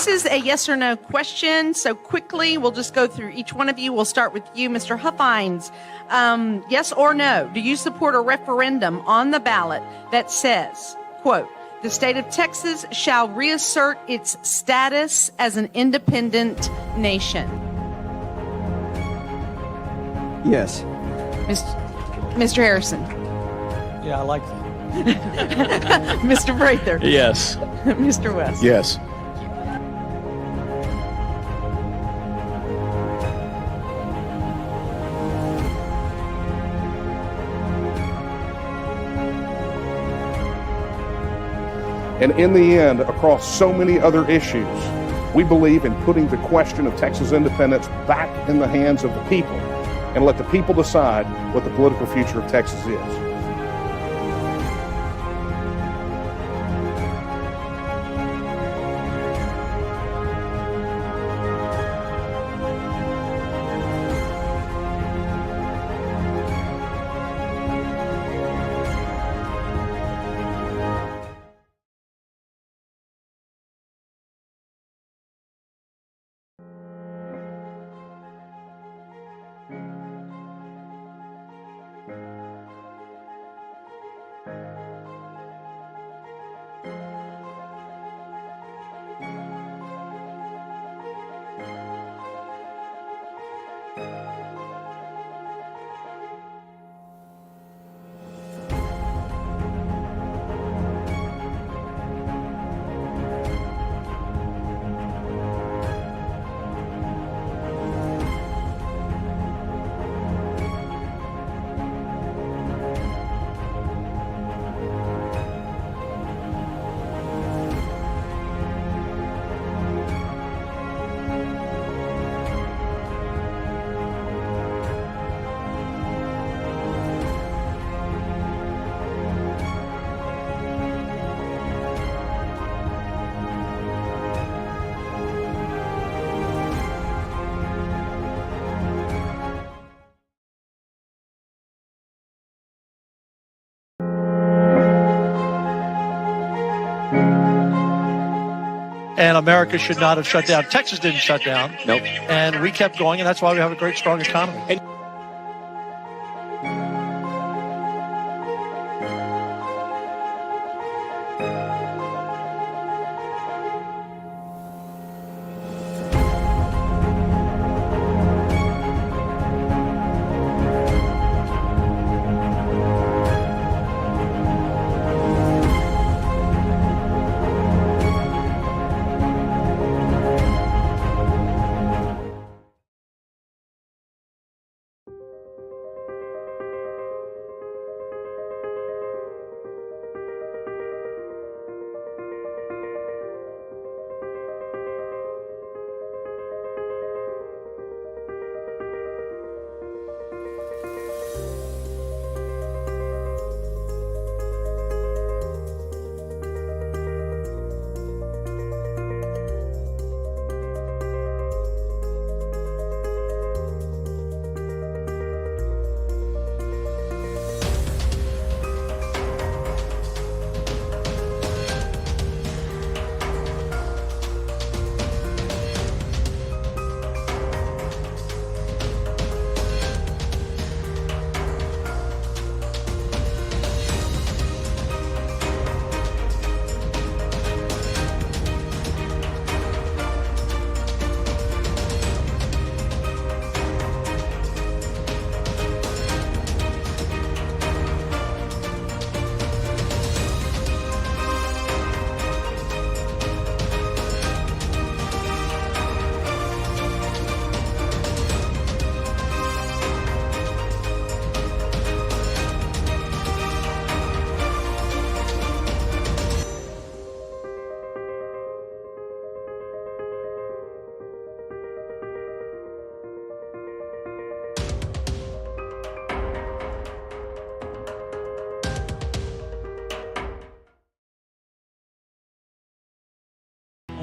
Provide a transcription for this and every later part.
this is a yes or no question. So quickly, we'll just go through each one of you. We'll start with you, Mr. Huffines. Yes or no? Do you support a referendum on the ballot that says, quote, the state of Texas shall reassert its status as an independent nation? Yes. Mr. Harrison. Yeah, I like that. Mr. Prather. Yes. Mr. West. Yes. And in the end, across so many other issues, we believe in putting the question of Texas independence back in the hands of the people and let the people decide what the political future of Texas is. And America should not have shut down. Texas didn't shut down. Nope. And we kept going, and that's why we have a great, strong economy. And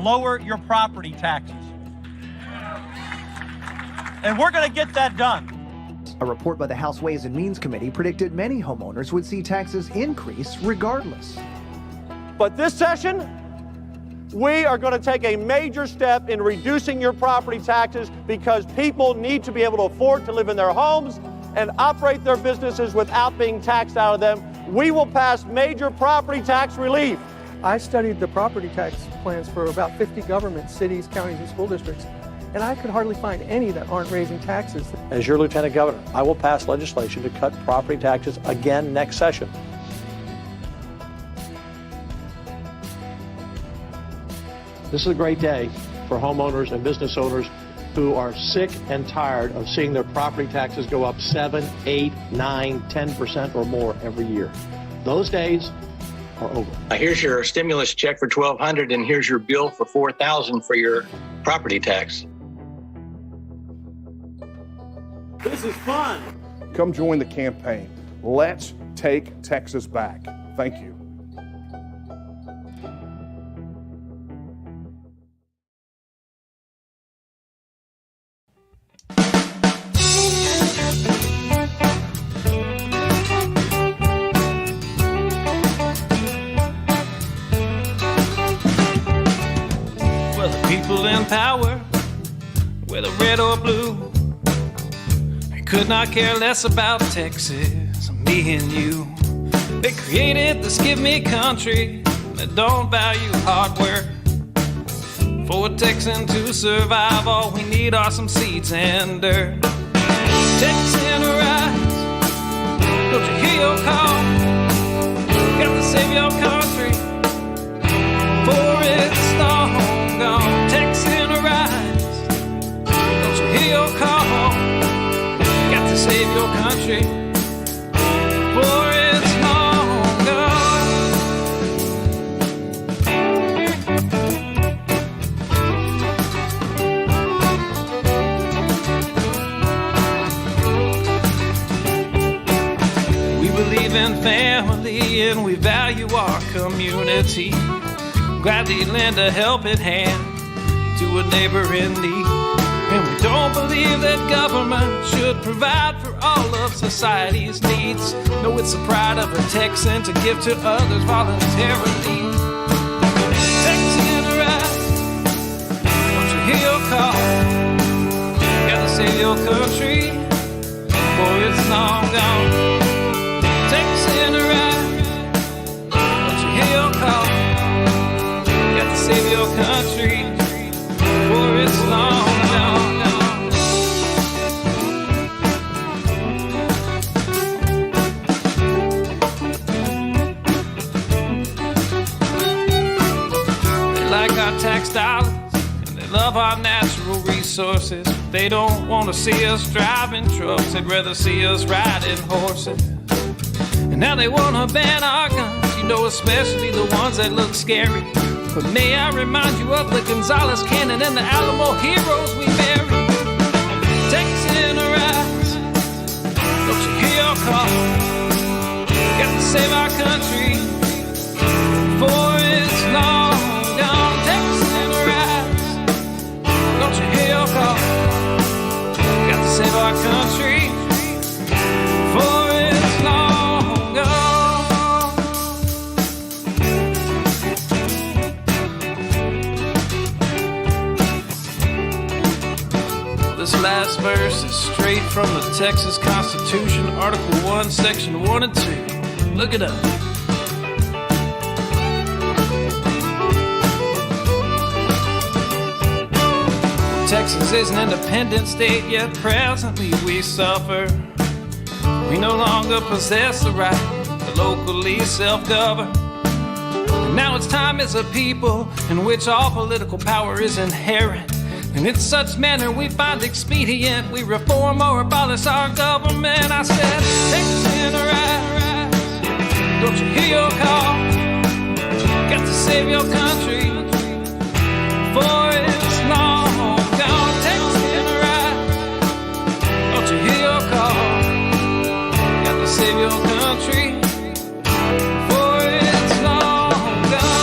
Lower your property taxes. And we're going to get that done. A report by the House Ways and Means Committee predicted many homeowners would see taxes increase regardless. But this session, We are going to take a major step in reducing your property taxes because people need to be able to afford to live in their homes and operate their businesses without being taxed out of them. We will pass major property tax relief. I studied the property tax plans for about 50 governments, cities, counties, and school districts, and I could hardly find any that aren't raising taxes. As your lieutenant governor, I will pass legislation to cut property taxes again next session. This is a great day for homeowners and business owners who are sick and tired of seeing their property taxes go up 7, 8, 9, 10% or more every year. Those days are over. Here's your stimulus check for $1,200 and here's your bill for $4,000 for your property tax. This is fun. Come join the campaign. Let's take Texas back. Thank you. Well, the people in power, whether red or blue, they could not care less about Texas, me and you. They created this give me country that don't value hard work. For a Texan to survive, all we need are some seeds and dirt. Texan rise, don't you hear your call? Got to save your country, for it's long gone. Texan rise, don't you hear your call? Got to save your country, for it's long gone. We believe in family and we value our community. Gladly lend a helping hand to a neighbor in need. And we don't believe that government should provide for all of society's needs. No, it's the pride of a Texan to give to others voluntarily. Texan rise, don't you hear your call? Gotta save your country, for it's long gone. Texan rise, don't you hear your call? Got to save your country, for it's long gone. They like our tax dollars and they love our natural resources. They don't want to see us driving trucks, they'd rather see us riding horses. And now they want to ban our guns, you know, especially the ones that look scary. But may I remind you of the Gonzales Cannon and the Alamo heroes we buried. Texan rise, don't you hear your call? Got to save our country, for it's long gone. Texan rise, don't you hear your call? Got to save our country, for it's long gone. This last verse is straight from the Texas Constitution, Article 1, Section 1 and 2. Look it up. Texas is an independent state, yet presently we suffer. We no longer possess the right to locally self-govern. And now it's time as a people in which all political power is inherent. And in such manner we find expedient, we reform or abolish our government. I said, Texan rise, don't you hear your call? Got to save your country, for it's long gone. Texan rise, don't you hear your call? Got to save your country, for it's long gone.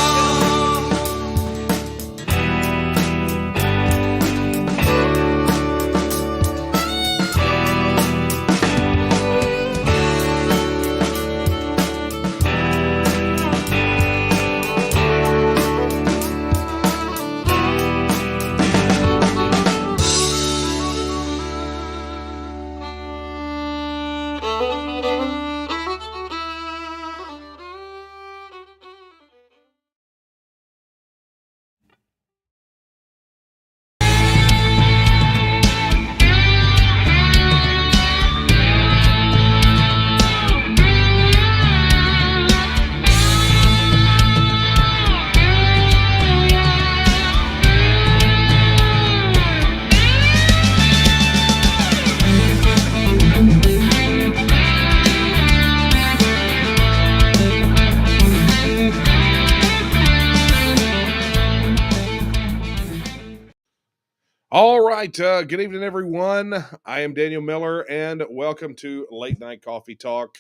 right. Good evening, everyone. I am Daniel Miller, and welcome to Late Night Coffee Talk.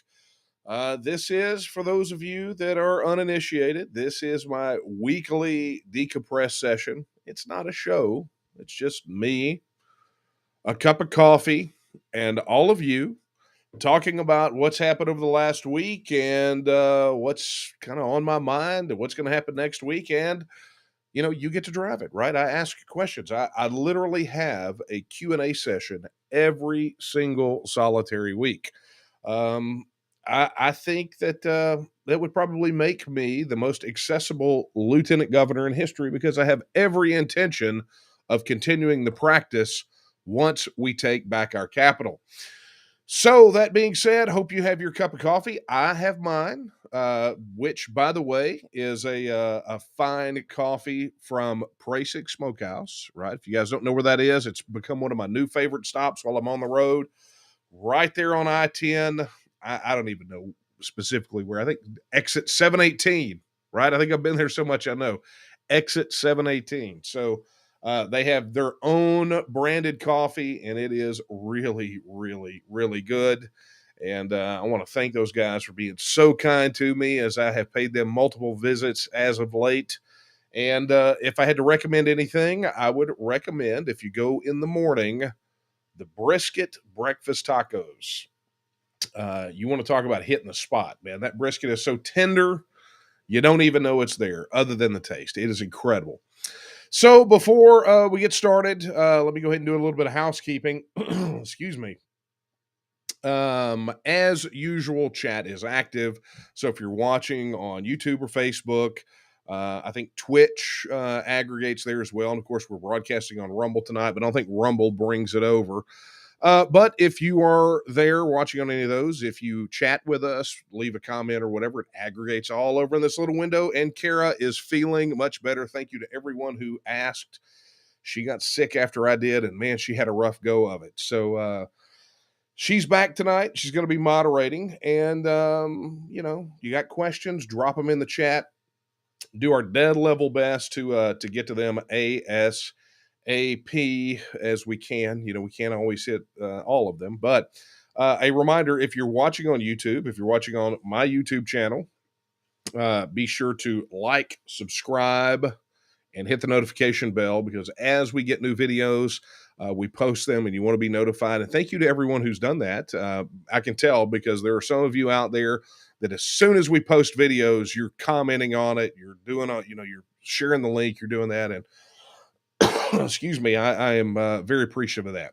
This is, for those of you that are uninitiated, this is my weekly decompress session. It's not a show. It's just me, a cup of coffee, and all of you talking about what's happened over the last week and what's kind of on my mind and what's going to happen next week. And you get to drive it, right? I ask questions. I literally have a Q&A session every single solitary week. I think that that would probably make me the most accessible lieutenant governor in history because I have every intention of continuing the practice once we take back our capital. So that being said, hope you have your cup of coffee. I have mine, which, by the way, is a fine coffee from Prasik Smokehouse. Right? If you guys don't know where that is, it's become one of my new favorite stops while I'm on the road. Right there on I-10. I don't even know specifically where. I think exit 718. Right? I think I've been there so much I know. Exit 718. So. They have their own branded coffee, and it is really, really, really good. And I want to thank those guys for being so kind to me as I have paid them multiple visits as of late. And if I had to recommend anything, I would recommend, if you go in the morning, the Brisket breakfast tacos. You want to talk about hitting the spot, man. That brisket is so tender, you don't even know it's there other than the taste. It is incredible. So before we get started, let me go ahead and do a little bit of housekeeping. Excuse me. As usual, chat is active. So if you're watching on YouTube or Facebook, I think Twitch aggregates there as well. And of course, we're broadcasting on Rumble tonight, but I don't think Rumble brings it over. But if you are there watching on any of those, if you chat with us, leave a comment or whatever, it aggregates all over in this little window. And Kara is feeling much better. Thank you to everyone who asked. She got sick after I did, and man, she had a rough go of it. So she's back tonight. She's going to be moderating. And, you got questions, drop them in the chat. Do our dead level best to get to them AP as we can. We can't always hit all of them, but a reminder, if you're watching on YouTube, if you're watching on my YouTube channel, be sure to like, subscribe, and hit the notification bell because as we get new videos, we post them and you want to be notified. And thank you to everyone who's done that. I can tell because there are some of you out there that as soon as we post videos, you're commenting on it, you're doing, you're sharing the link, you're doing that. And excuse me, I am very appreciative of that.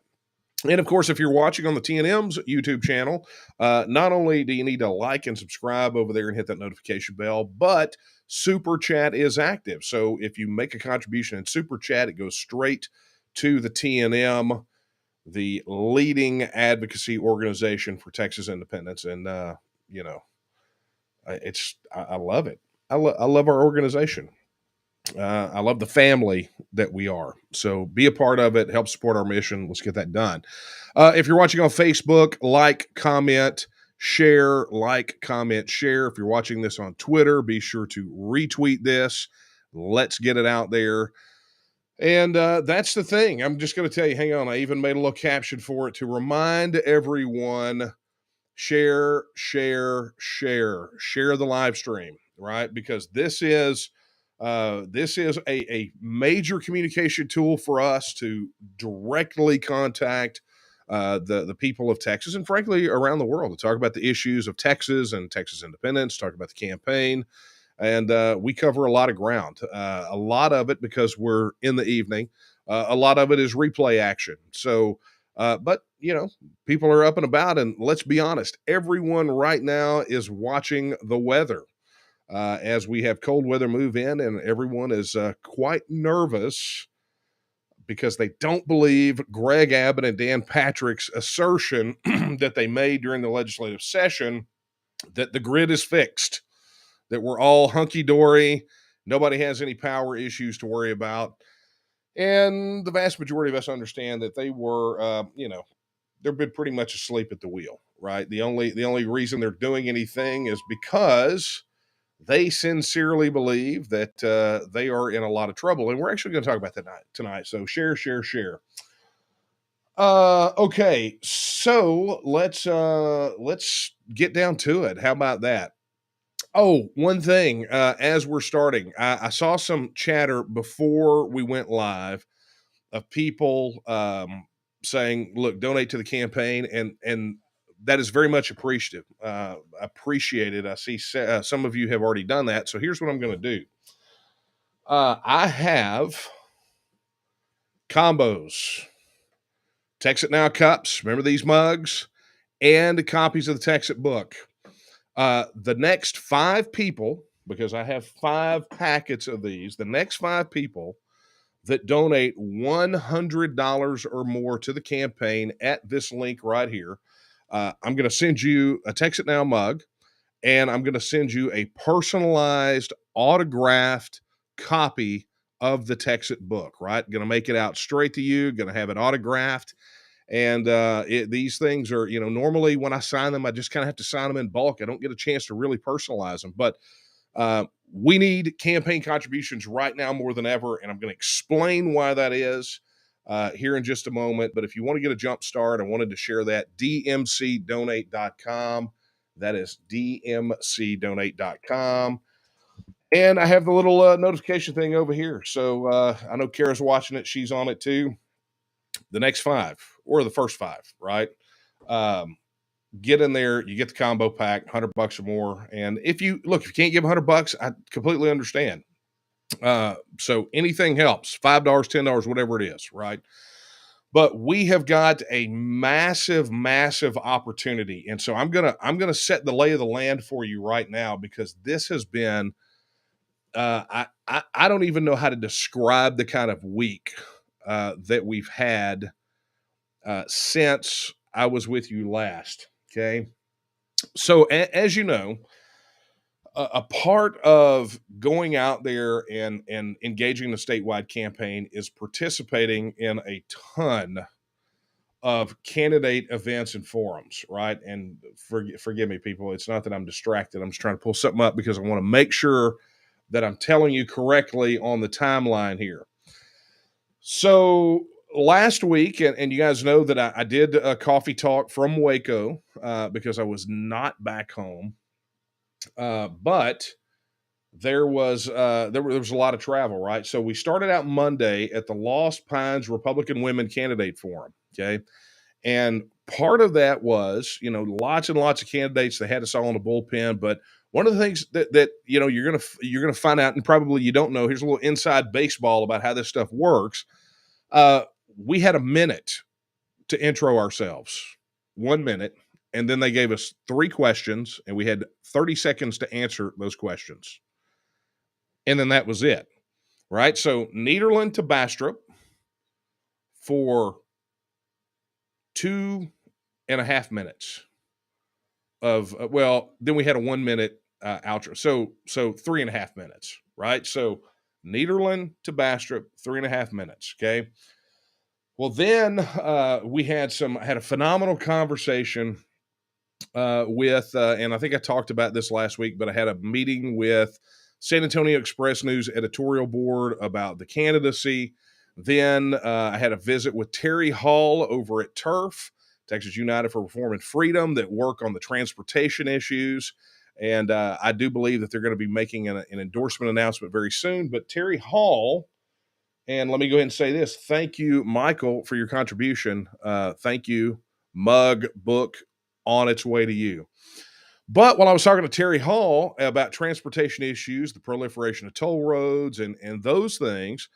And of course, if you're watching on the TNM's YouTube channel, not only do you need to like and subscribe over there and hit that notification bell, but Super Chat is active. So if you make a contribution in Super Chat, it goes straight to the TNM, the leading advocacy organization for Texas independence. And, I love it. I love our organization. I love the family that we are. So be a part of it. Help support our mission. Let's get that done. If you're watching on Facebook, like, comment, share, like, comment, share. If you're watching this on Twitter, be sure to retweet this. Let's get it out there. And that's the thing. I'm just going to tell you, hang on. I even made a little caption for it to remind everyone, share the live stream, right? Because this is a major communication tool for us to directly contact the people of Texas and frankly around the world to talk about the issues of Texas and Texas independence, talk about the campaign. And we cover a lot of ground, a lot of it because we're in the evening. A lot of it is replay action. So, but people are up and about, and let's be honest, everyone right now is watching the weather. As we have cold weather move in, and everyone is quite nervous because they don't believe Greg Abbott and Dan Patrick's assertion that they made during the legislative session that the grid is fixed, that we're all hunky-dory, nobody has any power issues to worry about. And the vast majority of us understand that they were, they've been pretty much asleep at the wheel, right? The only reason they're doing anything is because they sincerely believe that they are in a lot of trouble. And we're actually going to talk about that tonight. So share. Okay, so let's get down to it. How about that? Oh, one thing, as we're starting, I saw some chatter before we went live of people saying, "Look, donate to the campaign," and that is very much appreciated. I see some of you have already done that. So here's what I'm going to do. I have combos, TEXIT Now cups. Remember these mugs, and copies of the TEXIT book. The next 5 people, because I have 5 packets of these, the next 5 people that donate $100 or more to the campaign at this link right here, I'm going to send you a TEXIT Now mug, and I'm going to send you a personalized, autographed copy of the TEXIT book, right? Going to make it out straight to you, going to have it autographed. And these things are, normally when I sign them, I just kind of have to sign them in bulk. I don't get a chance to really personalize them. But we need campaign contributions right now more than ever. And I'm going to explain why that is here in just a moment. But if you want to get a jump start, I wanted to share that. DMCDonate.com. That is DMCDonate.com. And I have the little notification thing over here. So I know Kara's watching it. She's on it too. The next 5 or the first 5, right? Get in there, you get the combo pack, $100 or more. And if you can't give $100, I completely understand. So anything helps, $5, $10, whatever it is, right? But we have got a massive, massive opportunity. And so I'm gonna set the lay of the land for you right now, because this has been I don't even know how to describe the kind of week that we've had since I was with you last. Okay. So as you know, a part of going out there and engaging the statewide campaign is participating in a ton of candidate events and forums, right? And forgive me, people. It's not that I'm distracted. I'm just trying to pull something up because I want to make sure that I'm telling you correctly on the timeline here. So last week, and you guys know that I did a coffee talk from Waco because I was not back home, but there was there was a lot of travel, right? So we started out Monday at the Lost Pines Republican Women Candidate Forum, okay? And part of that was, lots and lots of candidates. They had us all in a bullpen, but one of the things that you're gonna find out, and probably you don't know. Here's a little inside baseball about how this stuff works. We had a minute to intro ourselves, 1 minute, and then they gave us 3 questions, and we had 30 seconds to answer those questions, and then that was it, right? So Nederland to Bastrop for 2.5 minutes of then we had a 1 minute outro, so 3.5 minutes, right? So Nederland to Bastrop, 3.5 minutes. Okay. Well, then we had a phenomenal conversation with, and I think I talked about this last week, but I had a meeting with San Antonio Express News editorial board about the candidacy. Then I had a visit with Terry Hall over at TURF, Texas United for Reform and Freedom, that work on the transportation issues. And I do believe that they're going to be making an endorsement announcement very soon. But Terry Hall, and let me go ahead and say this. Thank you, Michael, for your contribution. Thank you. Mug, book, on its way to you. But while I was talking to Terry Hall about transportation issues, the proliferation of toll roads and those things,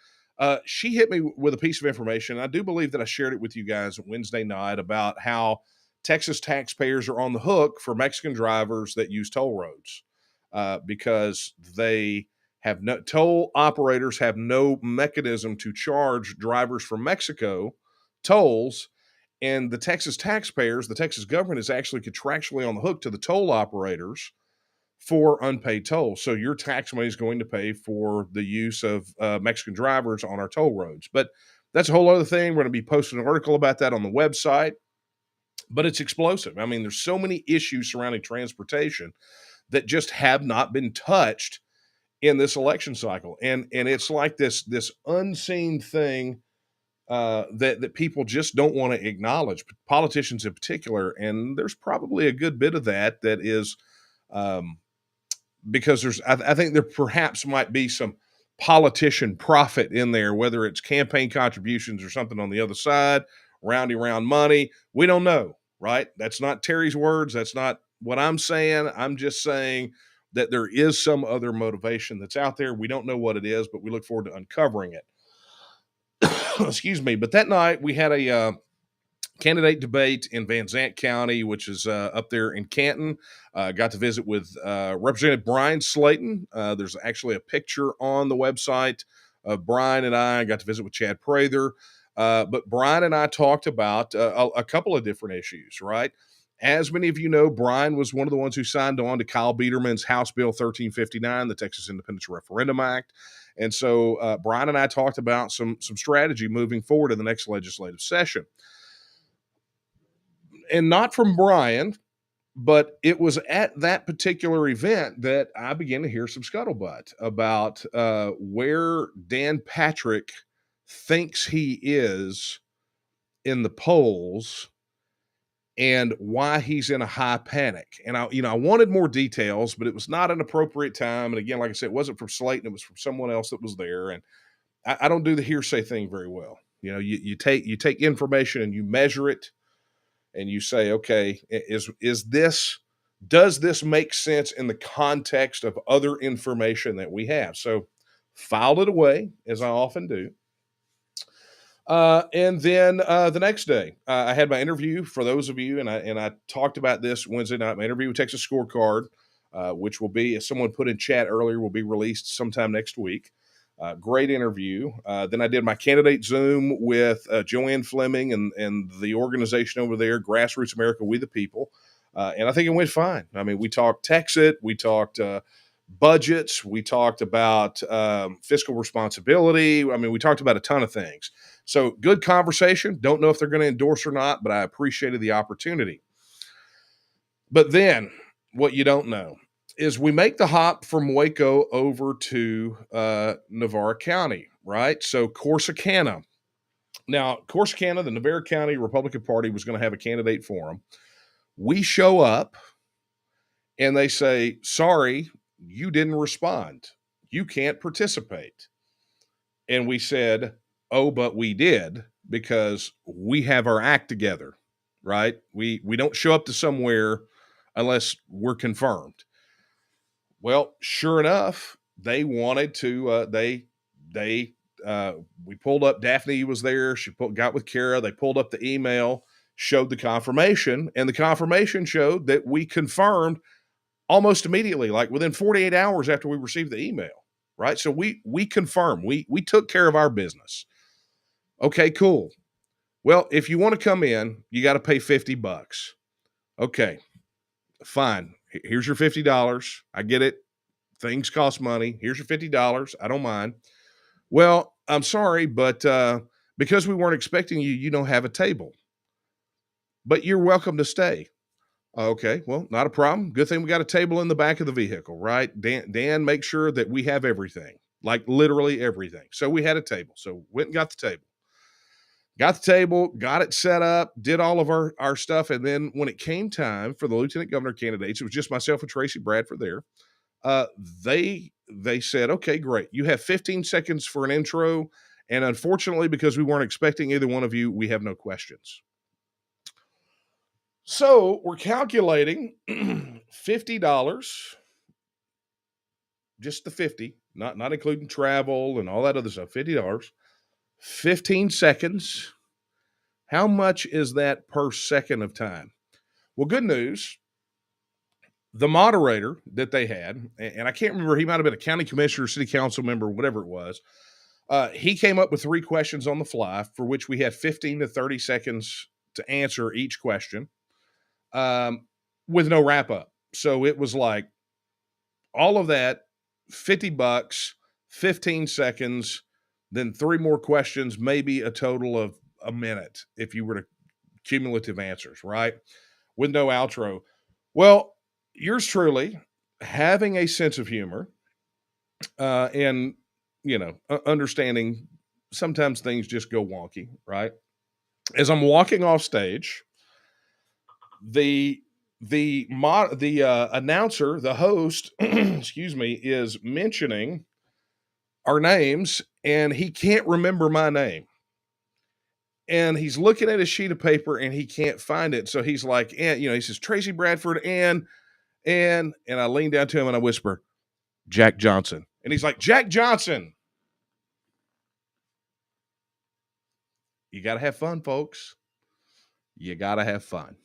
she hit me with a piece of information. I do believe that I shared it with you guys Wednesday night about how Texas taxpayers are on the hook for Mexican drivers that use toll roads because toll operators have no mechanism to charge drivers from Mexico tolls. And the Texas taxpayers, the Texas government is actually contractually on the hook to the toll operators for unpaid tolls. So your tax money is going to pay for the use of Mexican drivers on our toll roads. But that's a whole other thing. We're going to be posting an article about that on the website. But it's explosive. I mean, there's so many issues surrounding transportation that just have not been touched in this election cycle. And it's like this unseen thing that people just don't want to acknowledge, politicians in particular. And there's probably a good bit of that is um, because I think there perhaps might be some politician profit in there, whether it's campaign contributions or something on the other side, rounding around money. We don't know, right? That's not Terry's words. That's not what I'm saying. I'm just saying that there is some other motivation that's out there. We don't know what it is, but we look forward to uncovering it. Excuse me. But that night we had a candidate debate in Van Zant County, which is up there in Canton. Got to visit with Representative Brian Slayton. There's actually a picture on the website of Brian and I. Got to visit with Chad Prather. But Brian and I talked about a couple of different issues, right? As many of you know, Brian was one of the ones who signed on to Kyle Biederman's House Bill 1359, the Texas Independence Referendum Act. And so Brian and I talked about some strategy moving forward in the next legislative session. And not from Brian, but it was at that particular event that I began to hear some scuttlebutt about where Dan Patrick thinks he is in the polls and why he's in a high panic. And I wanted more details, but it was not an appropriate time. And again, like I said, it wasn't from Slayton; it was from someone else that was there. And I don't do the hearsay thing very well. You take information and you measure it, and you say, okay, does this make sense in the context of other information that we have? So filed it away, as I often do. And then the next day, I had my interview for those of you, and I talked about this Wednesday night, my interview with Texas Scorecard, which will be, as someone put in chat earlier, will be released sometime next week. Great interview. Then I did my candidate Zoom with Joanne Fleming and the organization over there, Grassroots America, We the People. And I think it went fine. I mean, we talked TEXIT, we talked budgets, we talked about fiscal responsibility. I mean, we talked about a ton of things. So good conversation. Don't know if they're going to endorse or not, but I appreciated the opportunity. But then what you don't know is we make the hop from Waco over to Navarre County, right? So Corsicana. Now, Corsicana, the Navarre County Republican Party was going to have a candidate for them. We show up and they say, sorry, you didn't respond. You can't participate. And we said, oh, but we did, because we have our act together, right? We don't show up to somewhere unless we're confirmed. Well, sure enough, they wanted to, we pulled up, Daphne was there. She got with Kara. They pulled up the email, showed the confirmation, and the confirmation showed that we confirmed almost immediately, like within 48 hours after we received the email, right? So we confirmed, we took care of our business. Okay, cool. Well, if you want to come in, you got to pay $50. Okay, fine. Here's your $50. I get it. Things cost money. Here's your $50. I don't mind. Well, I'm sorry, but because we weren't expecting you, you don't have a table. But you're welcome to stay. Okay, well, not a problem. Good thing we got a table in the back of the vehicle, right? Dan makes sure that we have everything, like literally everything. So we had a table. So went and got the table. Got the table, got it set up, did all of our stuff. And then when it came time for the lieutenant governor candidates, it was just myself and Tracy Bradford there. They said, okay, great. You have 15 seconds for an intro. And unfortunately, because we weren't expecting either one of you, we have no questions. So we're calculating $50, just the 50, not including travel and all that other stuff, $50, 15 seconds. How much is that per second of time? Well, good news. The moderator that they had, and I can't remember, he might have been a county commissioner, city council member, whatever it was. He came up with 3 questions on the fly, for which we had 15 to 30 seconds to answer each question, with no wrap up. So it was like all of that, $50, 15 seconds, then 3 more questions, maybe a total of a minute if you were to cumulative answers, right? With no outro. Well, yours truly, having a sense of humor, and understanding sometimes things just go wonky, right? As I'm walking off stage, the announcer, the host, excuse me, is mentioning our names, and he can't remember my name. And he's looking at his sheet of paper and he can't find it. So he's like, and he says, Tracy Bradford and I lean down to him and I whisper, Jack Johnson. And he's like, Jack Johnson. You got to have fun, folks. You got to have fun.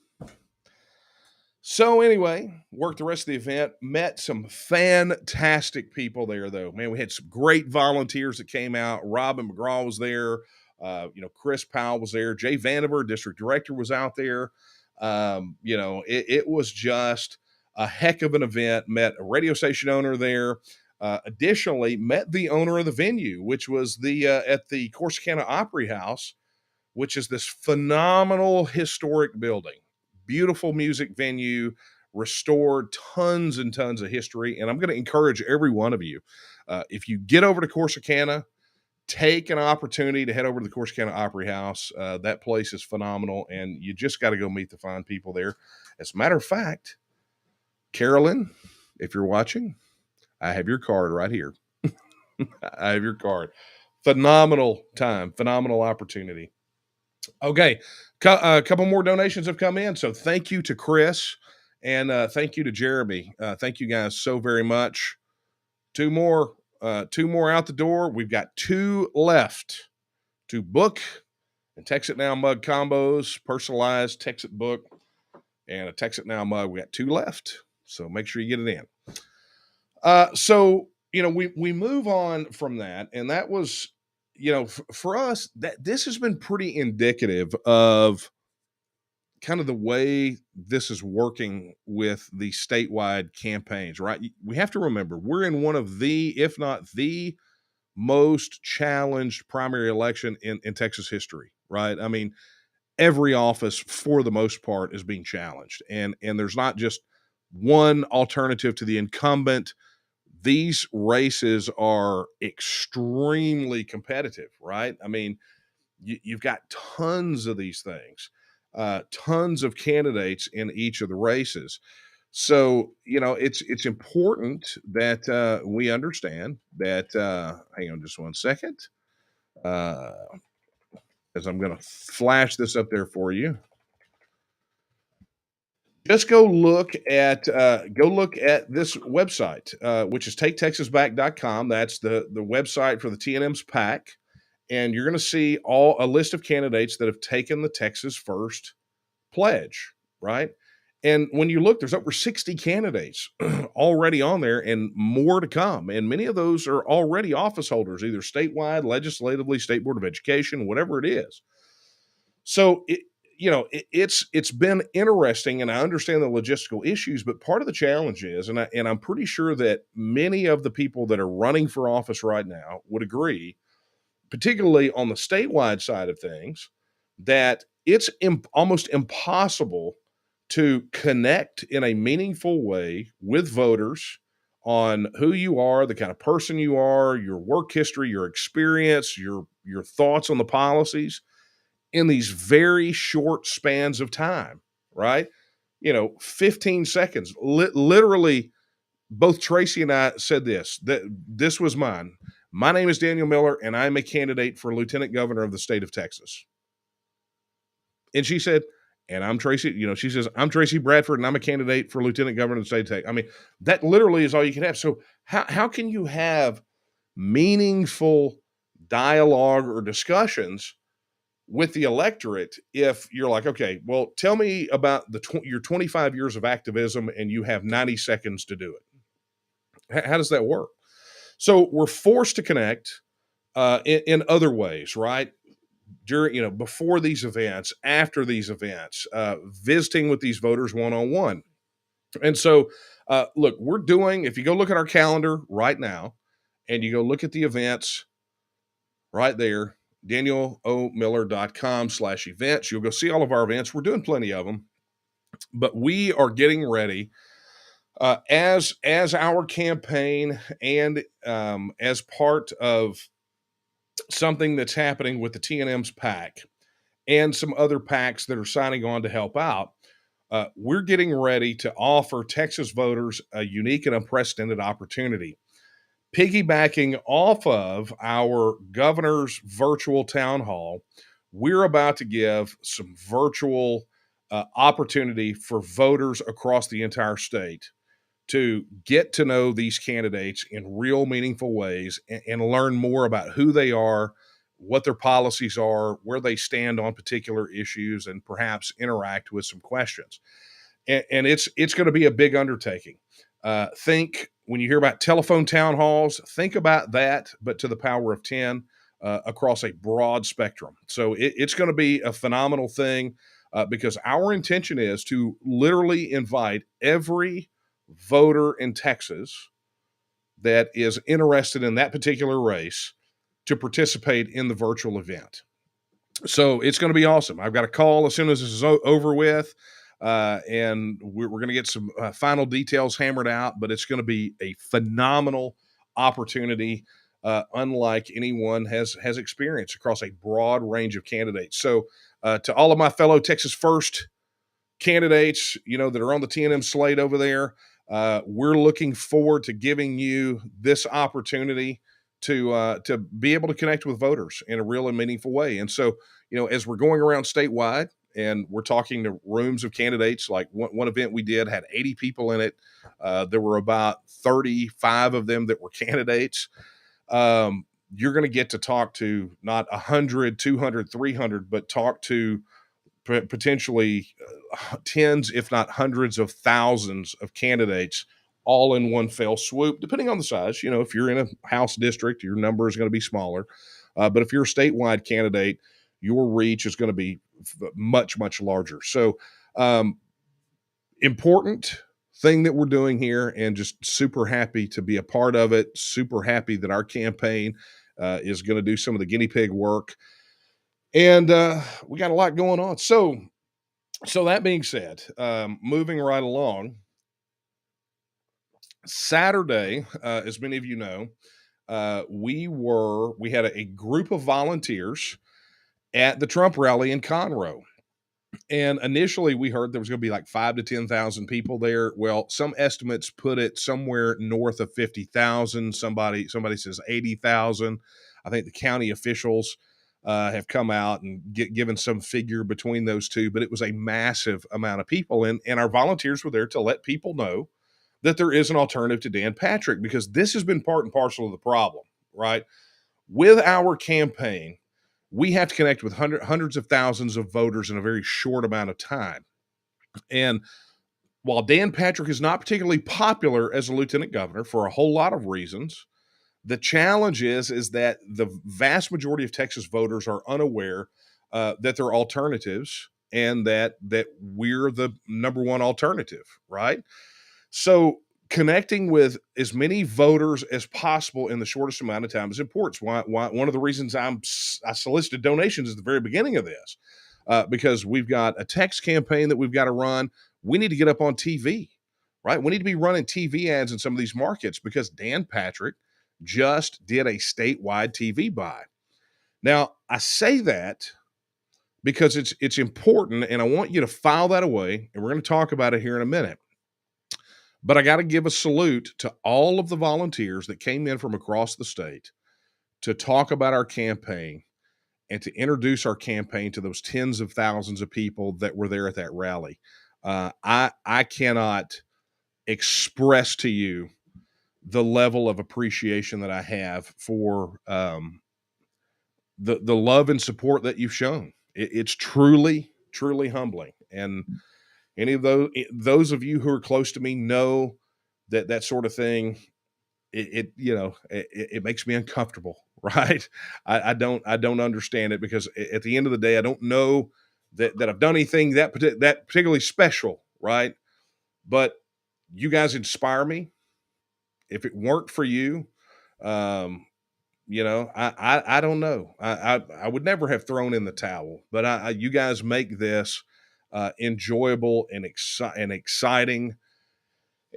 So anyway, worked the rest of the event, met some fantastic people there, though. Man, we had some great volunteers that came out. Robin McGraw was there. Chris Powell was there. Jay Vandiver, district director, was out there. It was just a heck of an event. Met a radio station owner there. Additionally, met the owner of the venue, which was at the Corsicana Opry House, which is this phenomenal historic building. Beautiful music venue, restored, tons and tons of history. And I'm going to encourage every one of you, if you get over to Corsicana, take an opportunity to head over to the Corsicana Opry House. That place is phenomenal, and you just got to go meet the fine people there. As a matter of fact, Carolyn, if you're watching, I have your card right here. I have your card. Phenomenal time, phenomenal opportunity. Okay, a couple more donations have come in, so thank you to Chris and thank you to Jeremy. Thank you guys so very much. Two more out the door. We've got 2 left to book and TEXIT Now mug combos, personalized TEXIT book, and a TEXIT Now mug. We got 2 left, so make sure you get it in. So we move on from that, and that was. For us, that this has been pretty indicative of kind of the way this is working with the statewide campaigns, right? We have to remember we're in one of the, if not the most challenged primary election in Texas history, right? I mean, every office for the most part is being challenged, and there's not just one alternative to the incumbent. These races are extremely competitive, right? I mean, you've got tons of these things, tons of candidates in each of the races. So, it's important that we understand that. Hang on just one second, as I'm going to flash this up there for you. Just go look at this website, which is taketexasback.com. That's the website for the TNM's PAC, and you're going to see a list of candidates that have taken the Texas First pledge, right? And when you look, there's over 60 candidates already on there, and more to come. And many of those are already office holders, either statewide, legislatively, State Board of Education, whatever it is. So it's been interesting, and I understand the logistical issues, but part of the challenge is, and I'm pretty sure that many of the people that are running for office right now would agree, particularly on the statewide side of things, that it's almost impossible to connect in a meaningful way with voters on who you are, the kind of person you are, your work history, your experience, your thoughts on the policies, in these very short spans of time, right? 15 seconds. Literally, both Tracy and I said that this was mine. My name is Daniel Miller, and I'm a candidate for Lieutenant Governor of the state of Texas. And she said, and I'm Tracy, she says, I'm Tracy Bradford, and I'm a candidate for Lieutenant Governor of the state of Texas. I mean, that literally is all you can have. So how can you have meaningful dialogue or discussions with the electorate if you're like, okay, well, tell me about your 25 years of activism and you have 90 seconds to do it? How does that work? So we're forced to connect in other ways, right? During, before these events, after these events, visiting with these voters one-on-one. And so, look, if you go look at our calendar right now and you go look at the events right there, DanielOMiller.com/events. You'll go see all of our events. We're doing plenty of them, but we are getting ready as our campaign and as part of something that's happening with the TNM's PAC and some other PACs that are signing on to help out. We're getting ready to offer Texas voters a unique and unprecedented opportunity. Piggybacking off of our governor's virtual town hall, we're about to give some virtual opportunity for voters across the entire state to get to know these candidates in real meaningful ways and learn more about who they are, what their policies are, where they stand on particular issues, and perhaps interact with some questions. And it's going to be a big undertaking. Think when you hear about telephone town halls, think about that, but to the power of 10 across a broad spectrum. So it's going to be a phenomenal thing because our intention is to literally invite every voter in Texas that is interested in that particular race to participate in the virtual event. So it's going to be awesome. I've got a call as soon as this is over with, and we're going to get some final details hammered out, but it's going to be a phenomenal opportunity, unlike anyone has experienced across a broad range of candidates. So to all of my fellow Texas First candidates, that are on the TNM slate over there, we're looking forward to giving you this opportunity to be able to connect with voters in a real and meaningful way. And so, as we're going around statewide and we're talking to rooms of candidates, like one event we did had 80 people in it. There were about 35 of them that were candidates. You're going to get to talk to not 100, 200, 300, but talk to potentially tens, if not hundreds of thousands of candidates all in one fell swoop, depending on the size. If you're in a House district, your number is going to be smaller. But if you're a statewide candidate, your reach is going to be much, much larger. So important thing that we're doing here, and just super happy to be a part of it. Super happy that our campaign is going to do some of the guinea pig work. And we got a lot going on. So that being said, moving right along, Saturday, as many of you know, we had a group of volunteers at the Trump rally in Conroe. And initially we heard there was going to be like 5,000 to 10,000 people there. Well, some estimates put it somewhere north of 50,000. Somebody says 80,000. I think the county officials have come out and given some figure between those two, but it was a massive amount of people. And our volunteers were there to let people know that there is an alternative to Dan Patrick, because this has been part and parcel of the problem, right? With our campaign, we have to connect with hundreds of thousands of voters in a very short amount of time. And while Dan Patrick is not particularly popular as a lieutenant governor for a whole lot of reasons, the challenge is that the vast majority of Texas voters are unaware that there are alternatives and that we're the number one alternative, right? So connecting with as many voters as possible in the shortest amount of time is important. Why one of the reasons I solicited donations at the very beginning of this, because we've got a text campaign that we've got to run. We need to get up on TV, right? We need to be running TV ads in some of these markets because Dan Patrick just did a statewide TV buy. Now, I say that because it's important, and I want you to file that away, and we're going to talk about it here in a minute. But I got to give a salute to all of the volunteers that came in from across the state to talk about our campaign and to introduce our campaign to those tens of thousands of people that were there at that rally. I cannot express to you the level of appreciation that I have for the love and support that you've shown. It's truly, truly humbling. And any of those of you who are close to me know that sort of thing, it makes me uncomfortable, right? I don't understand it, because at the end of the day, I don't know that I've done anything that particularly special, right? But you guys inspire me. If it weren't for you, I don't know. I would never have thrown in the towel, but you guys make this enjoyable and exciting.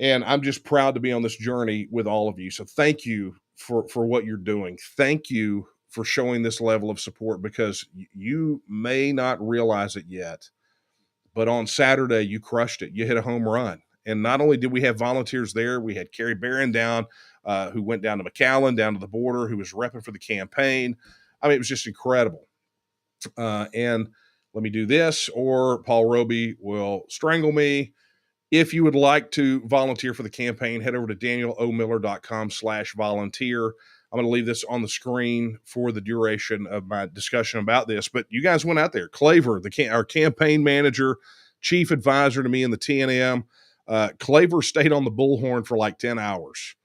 And I'm just proud to be on this journey with all of you. So thank you for what you're doing. Thank you for showing this level of support, because you may not realize it yet, but on Saturday you crushed it. You hit a home run. And not only did we have volunteers there, we had Carrie Barron down, who went down to McAllen, down to the border, who was repping for the campaign. I mean, it was just incredible. And let me do this, or Paul Roby will strangle me. If you would like to volunteer for the campaign, head over to danielomiller.com/volunteer. I'm going to leave this on the screen for the duration of my discussion about this. But you guys went out there. Claver, our campaign manager, chief advisor to me in the TNM, Claver stayed on the bullhorn for like 10 hours,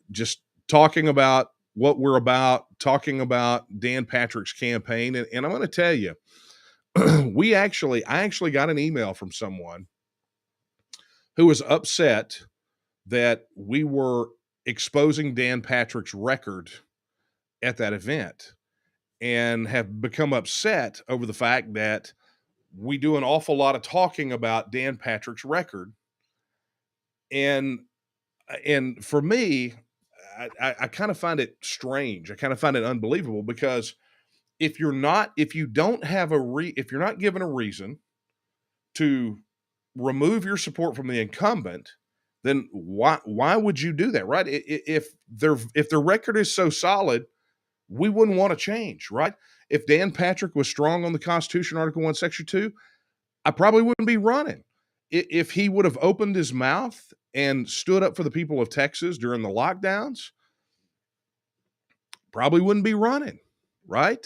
just talking about what we're about, talking about Dan Patrick's campaign. And I'm going to tell you, I actually got an email from someone who was upset that we were exposing Dan Patrick's record at that event, and have become upset over the fact that we do an awful lot of talking about Dan Patrick's record. And for me, I kind of find it strange. I kind of find it unbelievable, because if you're not given a reason to remove your support from the incumbent, then why would you do that, right? If their record is so solid, we wouldn't want to change, right? If Dan Patrick was strong on the Constitution, Article 1, Section 2, I probably wouldn't be running. If he would have opened his mouth and stood up for the people of Texas during the lockdowns, probably wouldn't be running, right?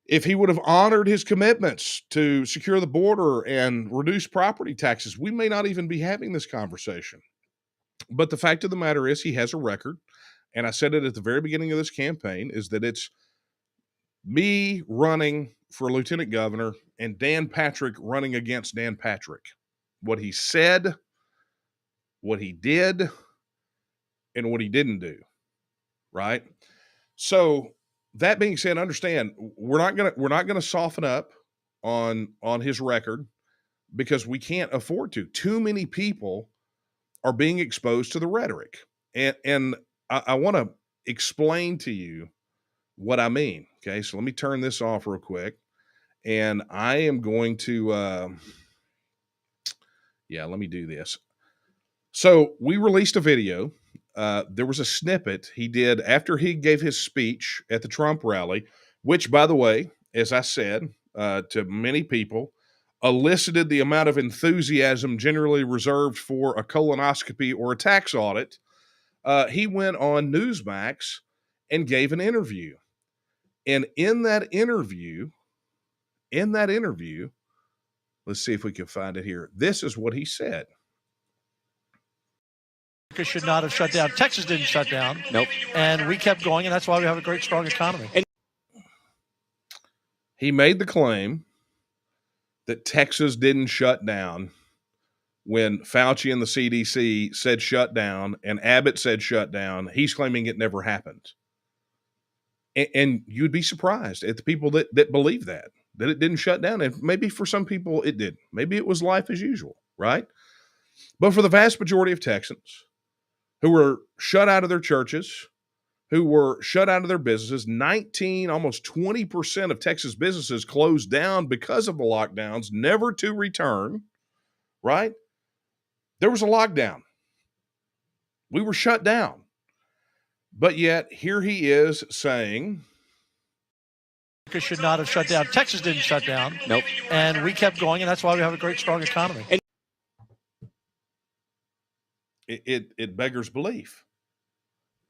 If he would have honored his commitments to secure the border and reduce property taxes, we may not even be having this conversation. But the fact of the matter is, he has a record. And I said it at the very beginning of this campaign, is that it's me running for lieutenant governor and Dan Patrick running against Dan Patrick. What he said, what he did, and what he didn't do, right? So that being said, understand, we're not gonna soften up on his record, because we can't afford to. Too many people are being exposed to the rhetoric, and I want to explain to you what I mean. Okay, so let me turn this off real quick, and I am going to, let me do this. So we released a video. There was a snippet he did after he gave his speech at the Trump rally, which, by the way, as I said to many people, elicited the amount of enthusiasm generally reserved for a colonoscopy or a tax audit. He went on Newsmax and gave an interview. And in that interview, let's see if we can find it here. This is what he said. Should not have shut down. Texas didn't shut down. Nope. And we kept going, and that's why we have a great, strong economy. He made the claim that Texas didn't shut down when Fauci and the CDC said shut down and Abbott said shut down. He's claiming it never happened. And you'd be surprised at the people that believe that it didn't shut down. And maybe for some people it did. Maybe it was life as usual, right? But for the vast majority of Texans who were shut out of their churches, who were shut out of their businesses, 19, almost 20% of Texas businesses closed down because of the lockdowns, never to return, right? There was a lockdown. We were shut down. But yet, here he is saying, should not have shut down. Texas didn't shut down. Nope. And we kept going, and that's why we have a great, strong economy. It beggars belief.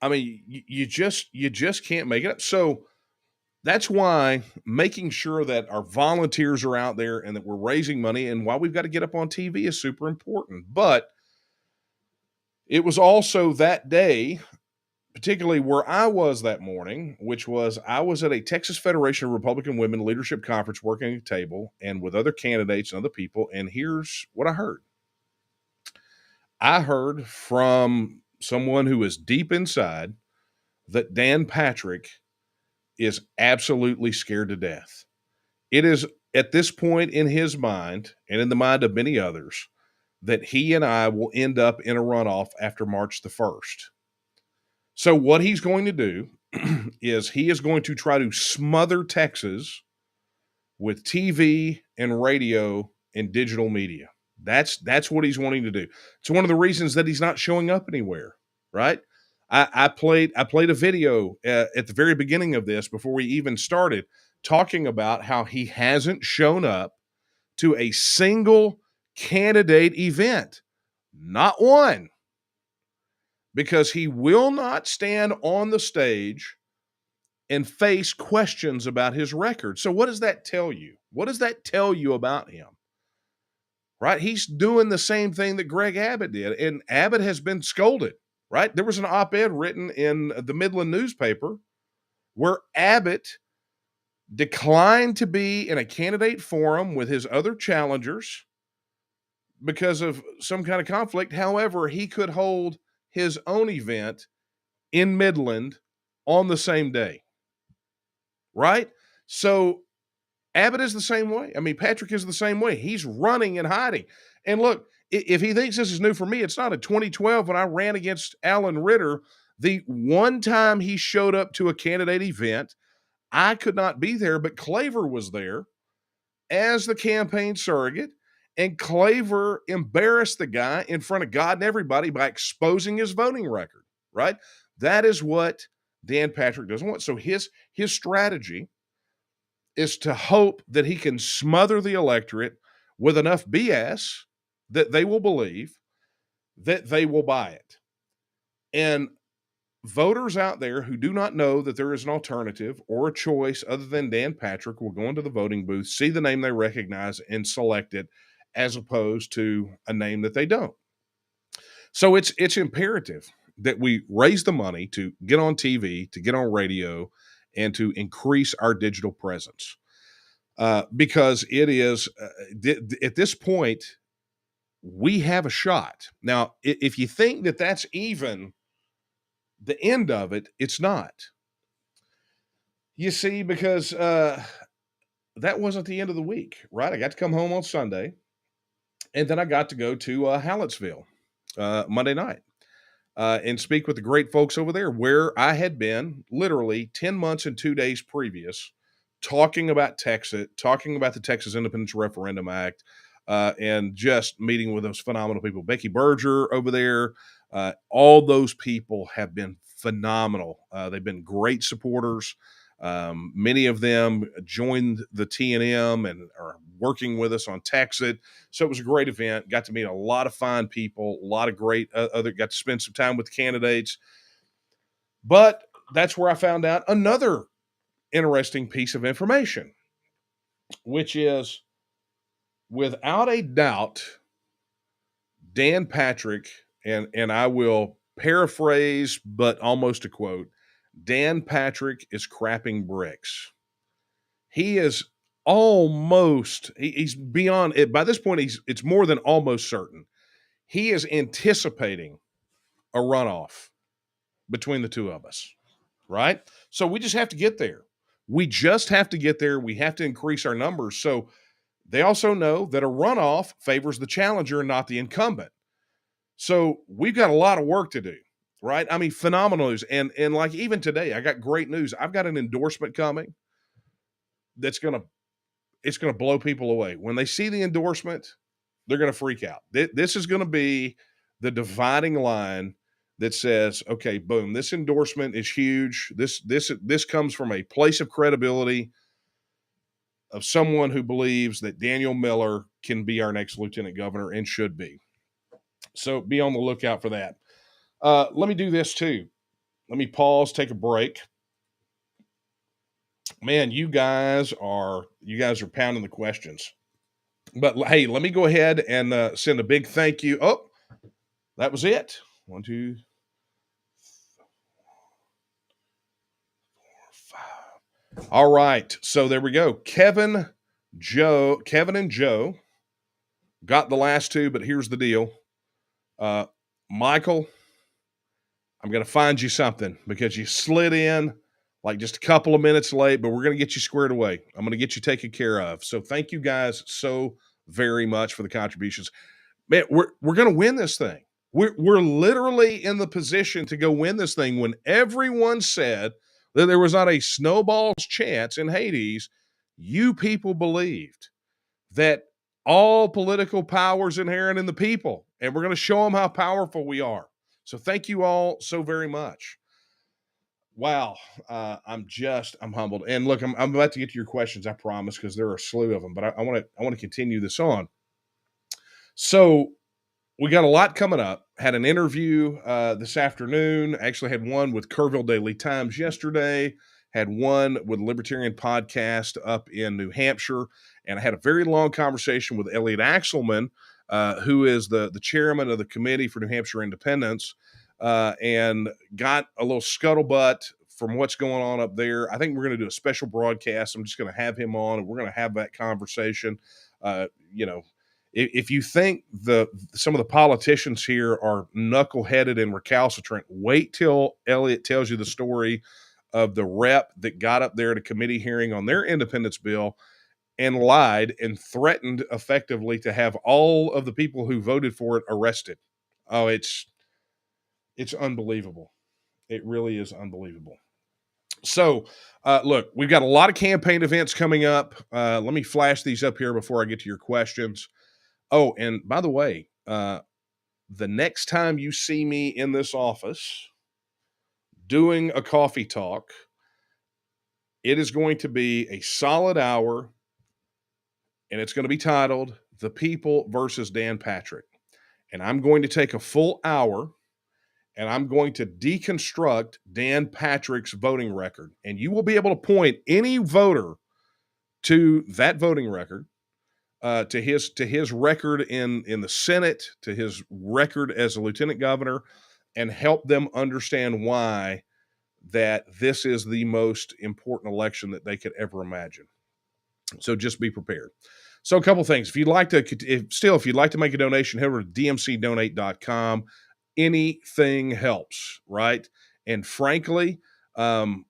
I mean, you just can't make it up. So that's why making sure that our volunteers are out there and that we're raising money, and why we've got to get up on TV, is super important. But it was also that day, particularly where I was that morning, which was I was at a Texas Federation of Republican Women Leadership Conference working at a table and with other candidates and other people. And here's what I heard. I heard from someone who is deep inside that Dan Patrick is absolutely scared to death. It is at this point in his mind, and in the mind of many others, that he and I will end up in a runoff after March the 1st. So what he's going to do is he is going to try to smother Texas with TV and radio and digital media. That's what he's wanting to do. It's one of the reasons that he's not showing up anywhere, right? I played a video at the very beginning of this before we even started talking about how he hasn't shown up to a single candidate event, not one, because he will not stand on the stage and face questions about his record. So what does that tell you? What does that tell you about him? Right? He's doing the same thing that Greg Abbott did, and Abbott has been scolded, right? There was an op-ed written in the Midland newspaper where Abbott declined to be in a candidate forum with his other challengers because of some kind of conflict. However, he could hold his own event in Midland on the same day, right? So Abbott is the same way. I mean, Patrick is the same way. He's running and hiding. And look, if he thinks this is new for me, it's not. In 2012, when I ran against Alan Ritter, the one time he showed up to a candidate event, I could not be there, but Claver was there as the campaign surrogate, and Claver embarrassed the guy in front of God and everybody by exposing his voting record, right? That is what Dan Patrick doesn't want. So his strategy is to hope that he can smother the electorate with enough BS that they will believe that they will buy it. And voters out there who do not know that there is an alternative or a choice other than Dan Patrick will go into the voting booth, see the name they recognize, and select it, as opposed to a name that they don't. So it's imperative that we raise the money to get on TV, to get on radio, and to increase our digital presence. Because it is, at this point, we have a shot. Now, if you think that that's even the end of it, it's not. You see, because that wasn't the end of the week, right? I got to come home on Sunday, and then I got to go to Hallettsville Monday night and speak with the great folks over there, where I had been literally 10 months and 2 days previous, talking about TEXIT, talking about the Texas Independence Referendum Act, and just meeting with those phenomenal people. Becky Berger over there, all those people have been phenomenal. They've been great supporters. Many of them joined the TNM and are working with us on TEXIT. So it was a great event. Got to meet a lot of fine people, a lot of great got to spend some time with candidates. But that's where I found out another interesting piece of information, which is, without a doubt, Dan Patrick, and I will paraphrase, but almost a quote, Dan Patrick is crapping bricks. He is he's beyond it. By this point, it's more than almost certain. He is anticipating a runoff between the two of us, right? So we just have to get there. We just have to get there. We have to increase our numbers. So they also know that a runoff favors the challenger, not the incumbent. So we've got a lot of work to do, right? I mean, phenomenal news. And like even today, I got great news. I've got an endorsement coming that's it's going to blow people away. When they see the endorsement, they're going to freak out. This is going to be the dividing line that says, okay, boom, this endorsement is huge. This comes from a place of credibility of someone who believes that Daniel Miller can be our next lieutenant governor and should be. So be on the lookout for that. Let me do this too. Let me pause, take a break. Man, you guys are pounding the questions. But hey, let me go ahead and send a big thank you. Oh, that was it. 1, 2, 4, 5. All right. So there we go. Kevin and Joe got the last two, but here's the deal. Michael, I'm going to find you something because you slid in like just a couple of minutes late, but we're going to get you squared away. I'm going to get you taken care of. So thank you guys so very much for the contributions. Man, we're going to win this thing. We're literally in the position to go win this thing when everyone said that there was not a snowball's chance in Hades, you people believed that all political power is inherent in the people, and we're going to show them how powerful we are. So thank you all so very much. Wow, I'm humbled. And look, I'm about to get to your questions, I promise, because there are a slew of them. But I want to continue this on. So we got a lot coming up. Had an interview this afternoon. Actually, had one with Kerrville Daily Times yesterday. Had one with Libertarian Podcast up in New Hampshire, and I had a very long conversation with Elliot Axelman, who is the chairman of the Committee for New Hampshire Independence, and got a little scuttlebutt from what's going on up there. I think we're going to do a special broadcast. I'm just going to have him on, and we're going to have that conversation. If you think some of the politicians here are knuckleheaded and recalcitrant, wait till Elliot tells you the story of the rep that got up there at a committee hearing on their independence bill and lied and threatened effectively to have all of the people who voted for it arrested. Oh, it's unbelievable. It really is unbelievable. So, look, we've got a lot of campaign events coming up. Let me flash these up here before I get to your questions. Oh, and by the way, the next time you see me in this office doing a coffee talk, it is going to be a solid hour, and it's going to be titled The People versus Dan Patrick. And I'm going to take a full hour, and I'm going to deconstruct Dan Patrick's voting record. And you will be able to point any voter to that voting record, to his record in the Senate, to his record as a lieutenant governor, and help them understand why that this is the most important election that they could ever imagine. So just be prepared. So a couple things. If you'd like to make a donation, head over to dmcdonate.com. Anything helps, right? And frankly, and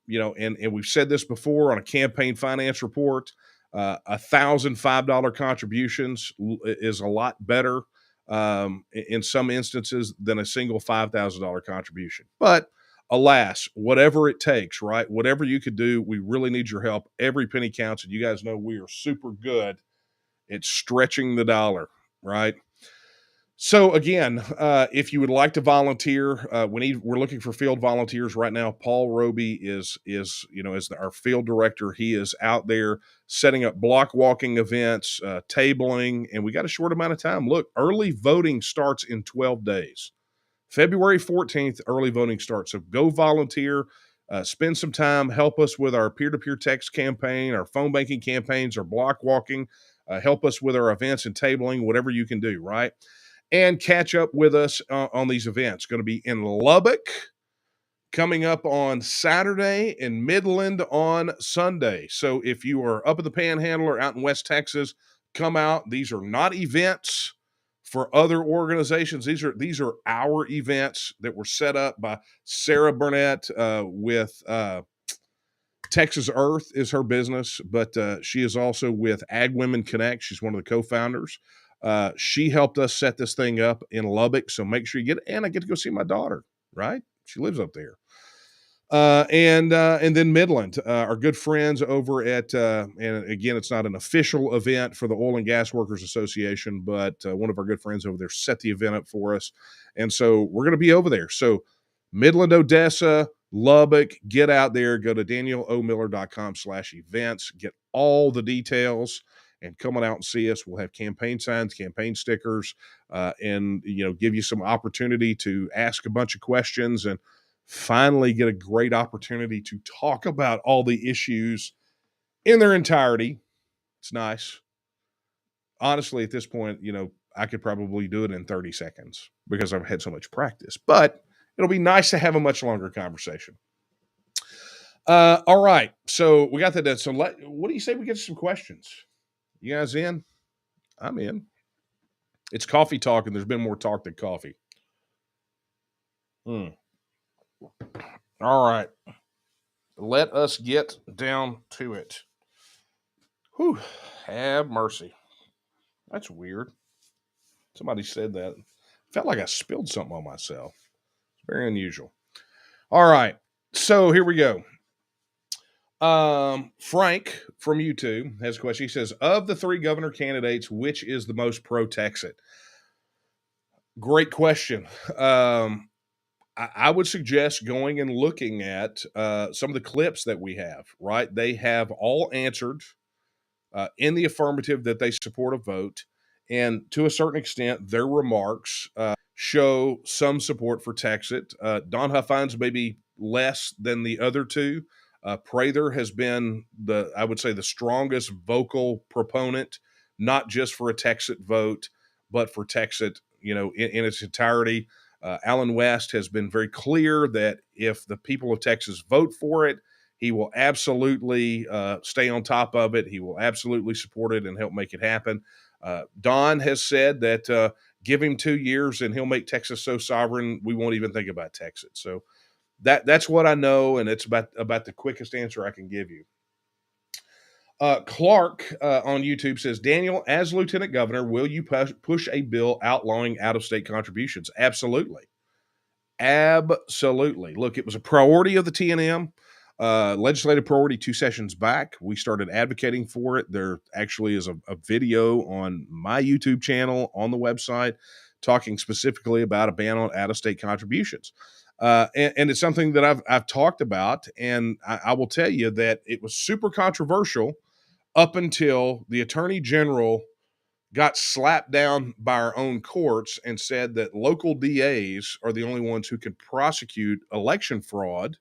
we've said this before on a campaign finance report, $1,005 contributions is a lot better in some instances than a single $5,000 contribution. But alas, whatever it takes, right? Whatever you could do, we really need your help. Every penny counts, and you guys know we are super good at stretching the dollar, right? So again, if you would like to volunteer, we're looking for field volunteers right now. Paul Roby is our field director. He is out there setting up block walking events, tabling, and we got a short amount of time. Look, early voting starts in 12 days. February 14th, early voting starts. So go volunteer, spend some time, help us with our peer-to-peer text campaign, our phone banking campaigns, our block walking, help us with our events and tabling, whatever you can do, right? And catch up with us on these events. Going to be in Lubbock coming up on Saturday and Midland on Sunday. So if you are up at the Panhandle or out in West Texas, come out. These are not events for other organizations. These are our events that were set up by Sarah Burnett with Texas Earth is her business, but she is also with Ag Women Connect. She's one of the co-founders. She helped us set this thing up in Lubbock, so make sure you get it. And I get to go see my daughter, right? She lives up there. And then Midland, our good friends over at, and again, it's not an official event for the Oil and Gas Workers Association, but one of our good friends over there set the event up for us. And so we're going to be over there. So Midland, Odessa, Lubbock, get out there, go to danielomiller.com/events, get all the details, and come on out and see us. We'll have campaign signs, campaign stickers, and give you some opportunity to ask a bunch of questions and finally get a great opportunity to talk about all the issues in their entirety. It's nice. Honestly, at this point, I could probably do it in 30 seconds because I've had so much practice, but it'll be nice to have a much longer conversation. All right. So we got that done. So what do you say we get some questions? You guys in? I'm in. It's coffee talk, and there's been more talk than coffee. All right. Let us get down to it. Whew. Have mercy. That's weird. Somebody said that. Felt like I spilled something on myself. It's very unusual. All right. So here we go. Frank from YouTube has a question. He says, of the 3 governor candidates, which is the most pro-Texit? Great question. I would suggest going and looking at some of the clips that we have, right? They have all answered in the affirmative that they support a vote. And to a certain extent, their remarks show some support for Texit. Don Huffines maybe less than the other 2. Prather has been I would say, the strongest vocal proponent, not just for a Texit vote, but for Texit, in its entirety. Alan West has been very clear that if the people of Texas vote for it, he will absolutely stay on top of it. He will absolutely support it and help make it happen. Don has said that give him 2 years and he'll make Texas so sovereign we won't even think about Texas. So that's what I know, and it's about the quickest answer I can give you. Clark on YouTube says, Daniel, as Lieutenant Governor, will you push a bill outlawing out-of-state contributions? Absolutely. Absolutely. Look, it was a priority of the TNM, legislative priority 2 sessions back. We started advocating for it. There actually is a video on my YouTube channel on the website talking specifically about a ban on out-of-state contributions. And it's something that I've talked about, and I will tell you that it was super controversial up until the Attorney General got slapped down by our own courts and said that local DAs are the only ones who can prosecute election fraud.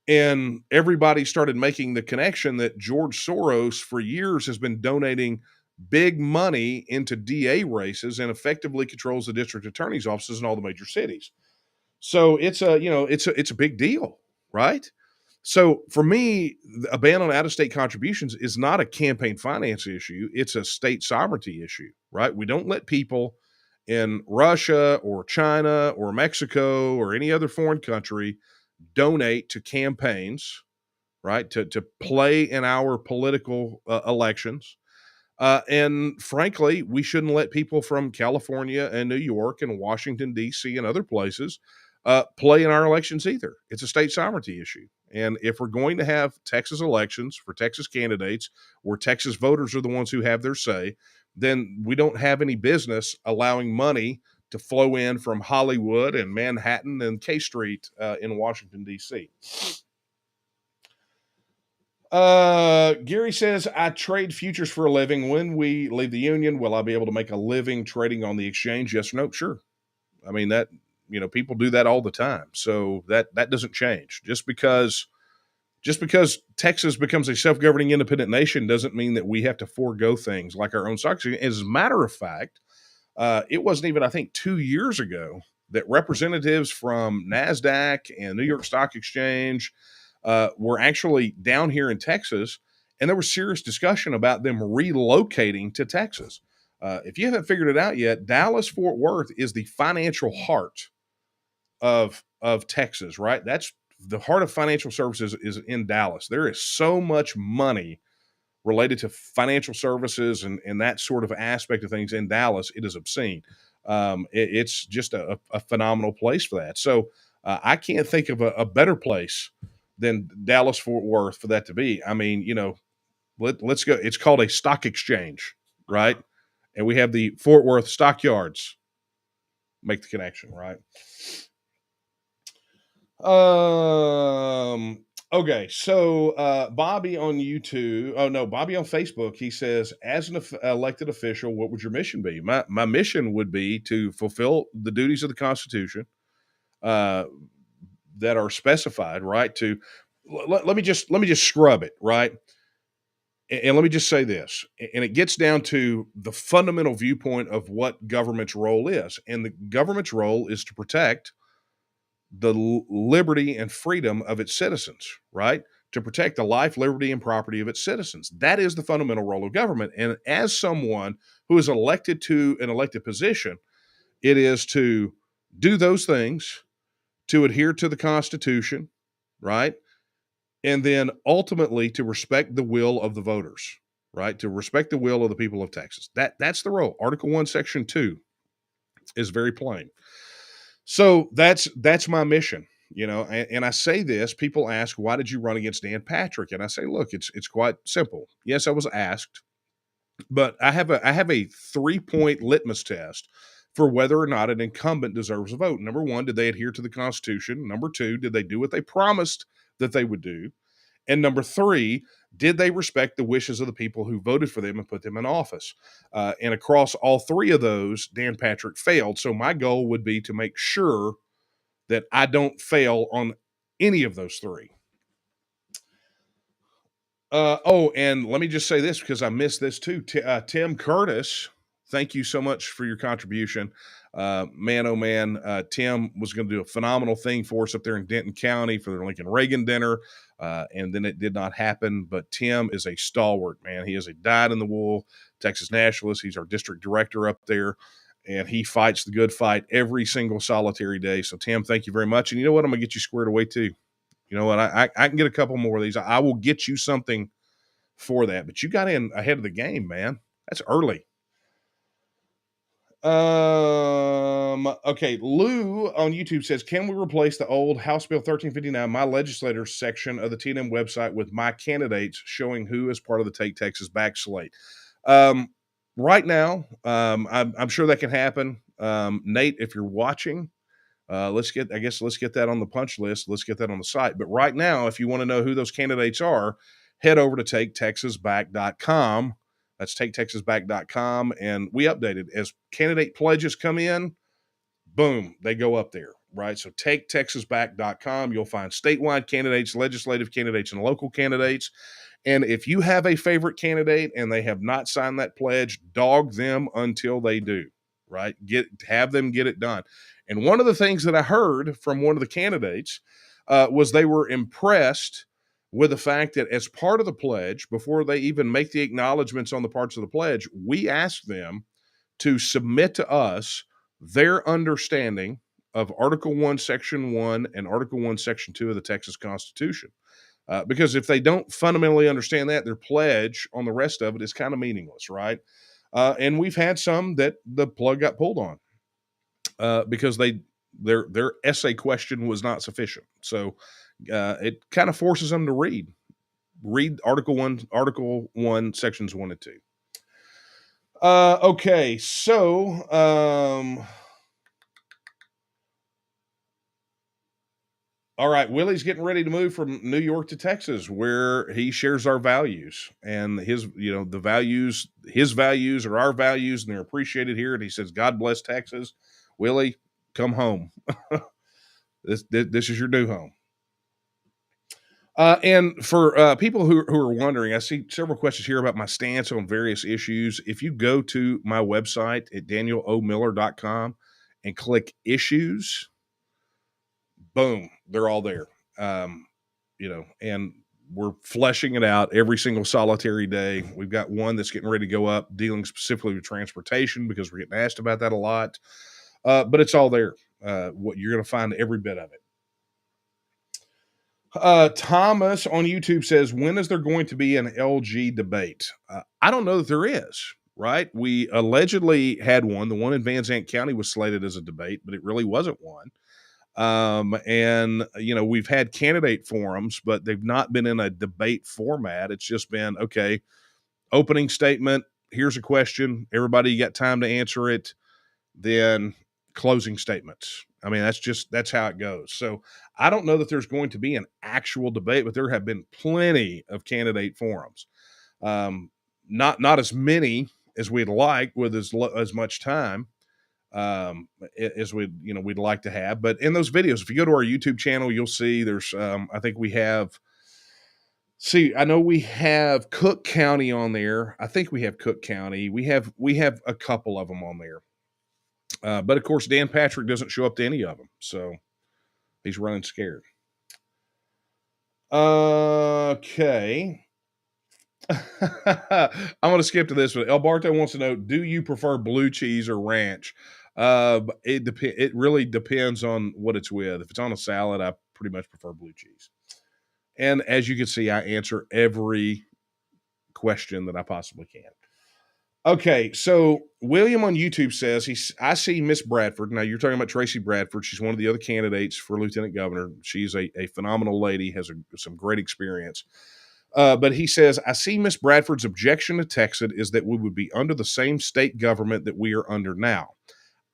And everybody started making the connection that George Soros for years has been donating big money into DA races and effectively controls the district attorney's offices in all the major cities. So it's a big deal, right? So for me, a ban on out-of-state contributions is not a campaign finance issue. It's a state sovereignty issue, right? We don't let people in Russia or China or Mexico or any other foreign country donate to campaigns, right? To play in our political elections. And frankly, we shouldn't let people from California and New York and Washington, D.C. and other places play in our elections either. It's a state sovereignty issue. And if we're going to have Texas elections for Texas candidates where Texas voters are the ones who have their say, then we don't have any business allowing money to flow in from Hollywood and Manhattan and K Street in Washington, D.C. Gary says, I trade futures for a living. When we leave the union, will I be able to make a living trading on the exchange? Yes or no? Sure. I mean, that, people do that all the time. So that doesn't change. Just because Texas becomes a self-governing independent nation doesn't mean that we have to forego things like our own stock exchange. As a matter of fact, it wasn't even, I think, 2 years ago that representatives from NASDAQ and New York Stock Exchange were actually down here in Texas, and there was serious discussion about them relocating to Texas. If you haven't figured it out yet, Dallas-Fort Worth is the financial heart of Texas, right? That's the heart of financial services is in Dallas. There is so much money related to financial services and that sort of aspect of things in Dallas. It is obscene. It's just a phenomenal place for that. So I can't think of a better place than Dallas-Fort Worth for that to be. I mean, let's go. It's called a stock exchange, right? And we have the Fort Worth stockyards. Make the connection, right? Okay, so Bobby on Facebook, he says, as an elected official, what would your mission be? My mission would be to fulfill the duties of the Constitution that are specified, right? Let me just scrub it, right? And let me just say this, and it gets down to the fundamental viewpoint of what government's role is. And the government's role is to protect the liberty and freedom of its citizens, right? To protect the life, liberty, and property of its citizens. That is the fundamental role of government. And as someone who is elected to an elected position, it is to do those things, to adhere to the Constitution, right? And then ultimately to respect the will of the voters, right? To respect the will of the people of Texas. That's the role. Article 1, Section 2 is very plain. So that's my mission. And I say this, people ask, why did you run against Dan Patrick? And I say, look, it's quite simple. Yes, I was asked, but I have a 3-point litmus test for whether or not an incumbent deserves a vote. Number one, did they adhere to the Constitution? Number two, did they do what they promised that they would do? And number three, did they respect the wishes of the people who voted for them and put them in office? And across all three of those, Dan Patrick failed. So my goal would be to make sure that I don't fail on any of those three. And let me just say this because I missed this too. Tim Curtis, thank you so much for your contribution. Man, oh man, Tim was going to do a phenomenal thing for us up there in Denton County for the Lincoln Reagan dinner. And then it did not happen, but Tim is a stalwart, man. He is a dyed-in-the-wool Texas nationalist. He's our district director up there, and he fights the good fight every single solitary day. So, Tim, thank you very much. And you know what? I'm going to get you squared away too. You know what? I can get a couple more of these. I will get you something for that, but you got in ahead of the game, man. That's early. Okay. Lou on YouTube says, can we replace the old House Bill 1359, my legislators section of the TNM website with my candidates showing who is part of the Take Texas Back slate? Right now, I'm sure that can happen. Nate, if you're watching, let's get that on the punch list. Let's get that on the site. But right now, if you want to know who those candidates are, head over to TakeTexasBack.com. That's TakeTexasBack.com. And we updated as candidate pledges come in, boom, they go up there, right? So TakeTexasBack.com. You'll find statewide candidates, legislative candidates, and local candidates. And if you have a favorite candidate and they have not signed that pledge, dog them until they do, right? Have them get it done. And one of the things that I heard from one of the candidates was they were impressed with the fact that as part of the pledge, before they even make the acknowledgments on the parts of the pledge, we asked them to submit to us their understanding of Article 1, Section 1 and Article 1, Section 2 of the Texas Constitution. Because if they don't fundamentally understand that, their pledge on the rest of it is kind of meaningless, right? And we've had some that the plug got pulled on because their essay question was not sufficient. So it kind of forces them to read Article 1, Sections 1 and 2. Okay, so all right, Willie's getting ready to move from New York to Texas, where he shares our values, and his values are our values, and they're appreciated here. And he says, "God bless Texas." Willie, come home. This is your new home. And for people who are wondering, I see several questions here about my stance on various issues. If you go to my website at danielomiller.com and click issues, boom, they're all there. And we're fleshing it out every single solitary day. We've got one that's getting ready to go up dealing specifically with transportation because we're getting asked about that a lot. But it's all there. What you're going to find every bit of it. Thomas on YouTube says, when is there going to be an LG debate? I don't know that there is, right? We allegedly had one. The one in Van Zandt County was slated as a debate, but it really wasn't one. We've had candidate forums, but they've not been in a debate format. It's just been, okay, opening statement, here's a question, everybody, you got time to answer it, then closing statements. I mean, that's how it goes. So I don't know that there's going to be an actual debate, but there have been plenty of candidate forums. Not as many as we'd like with as much time as we'd like to have. But in those videos, if you go to our YouTube channel, you'll see there's I think we have. I know we have Cook County on there. I think we have Cook County. We have a couple of them on there. But of course, Dan Patrick doesn't show up to any of them, so he's running scared. Okay. I'm going to skip to this one. Alberto wants to know, do you prefer blue cheese or ranch? It really depends on what it's with. If it's on a salad, I pretty much prefer blue cheese. And as you can see, I answer every question that I possibly can. Okay, so William on YouTube says, I see Miss Bradford. Now, you're talking about Tracy Bradford. She's one of the other candidates for lieutenant governor. She's a phenomenal lady, has some great experience. But he says, I see Miss Bradford's objection to TEXIT is that we would be under the same state government that we are under now.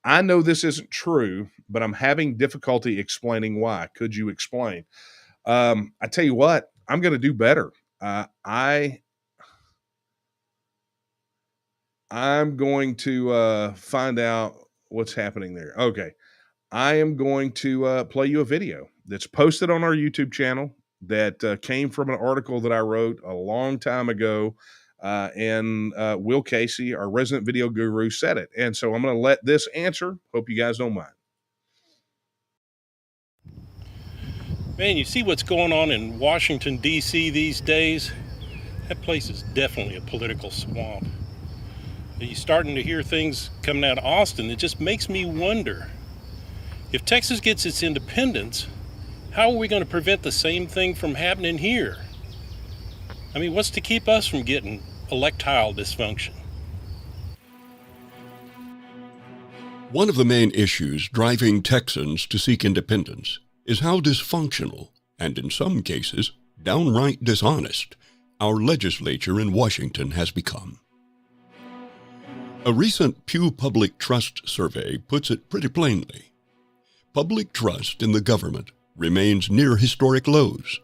I know this isn't true, but I'm having difficulty explaining why. Could you explain? I tell you what, I'm going to do better. I'm going to find out what's happening there. Okay. I am going to play you a video that's posted on our YouTube channel that came from an article that I wrote a long time ago. And Will Casey, our resident video guru, said it. And so I'm going to let this answer. Hope you guys don't mind. Man, you see what's going on in Washington, D.C. these days? That place is definitely a political swamp. You're starting to hear things coming out of Austin. It just makes me wonder, if Texas gets its independence, how are we going to prevent the same thing from happening here? I mean, what's to keep us from getting electile dysfunction? One of the main issues driving Texans to seek independence is how dysfunctional, and in some cases, downright dishonest, our legislature in Washington has become. A recent Pew Public Trust survey puts it pretty plainly. Public trust in the government remains near historic lows.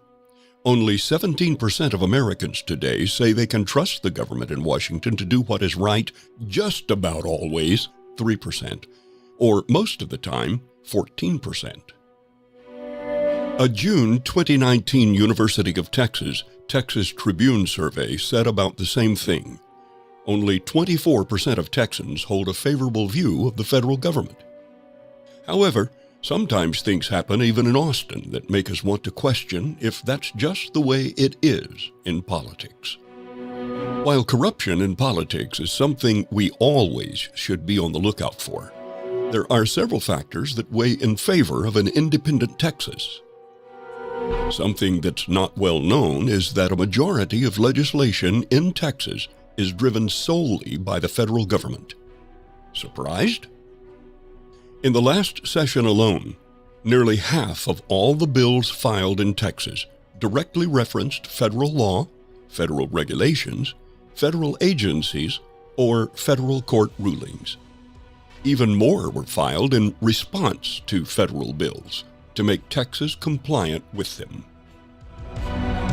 Only 17% of Americans today say they can trust the government in Washington to do what is right just about always, 3%, or most of the time, 14%. A June 2019 University of Texas Tribune survey said about the same thing. Only 24% of Texans hold a favorable view of the federal government. However, sometimes things happen even in Austin that make us want to question if that's just the way it is in politics. While corruption in politics is something we always should be on the lookout for, there are several factors that weigh in favor of an independent Texas. Something that's not well known is that a majority of legislation in Texas is driven solely by the federal government. Surprised? In the last session alone, nearly half of all the bills filed in Texas directly referenced federal law, federal regulations, federal agencies, or federal court rulings. Even more were filed in response to federal bills to make Texas compliant with them.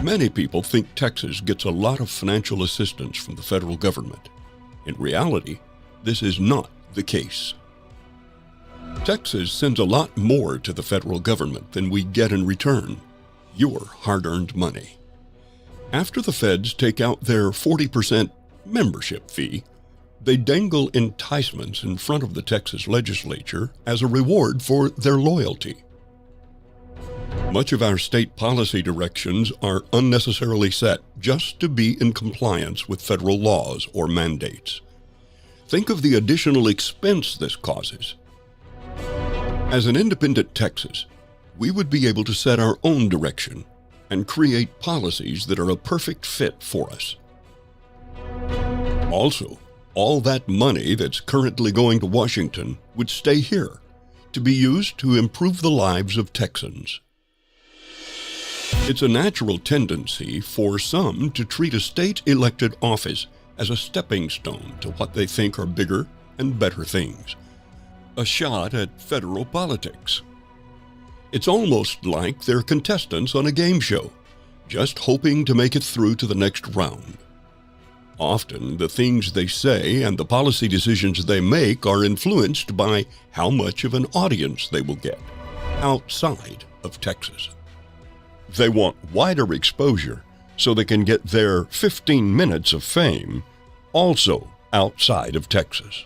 Many people think Texas gets a lot of financial assistance from the federal government. In reality, this is not the case. Texas sends a lot more to the federal government than we get in return, your hard-earned money. After the feds take out their 40% membership fee, they dangle enticements in front of the Texas legislature as a reward for their loyalty. Much of our state policy directions are unnecessarily set just to be in compliance with federal laws or mandates. Think of the additional expense this causes. As an independent Texas, we would be able to set our own direction and create policies that are a perfect fit for us. Also, all that money that's currently going to Washington would stay here to be used to improve the lives of Texans. It's a natural tendency for some to treat a state-elected office as a stepping stone to what they think are bigger and better things. A shot at federal politics. It's almost like they're contestants on a game show, just hoping to make it through to the next round. Often, the things they say and the policy decisions they make are influenced by how much of an audience they will get outside of Texas. They want wider exposure so they can get their 15 minutes of fame also outside of Texas.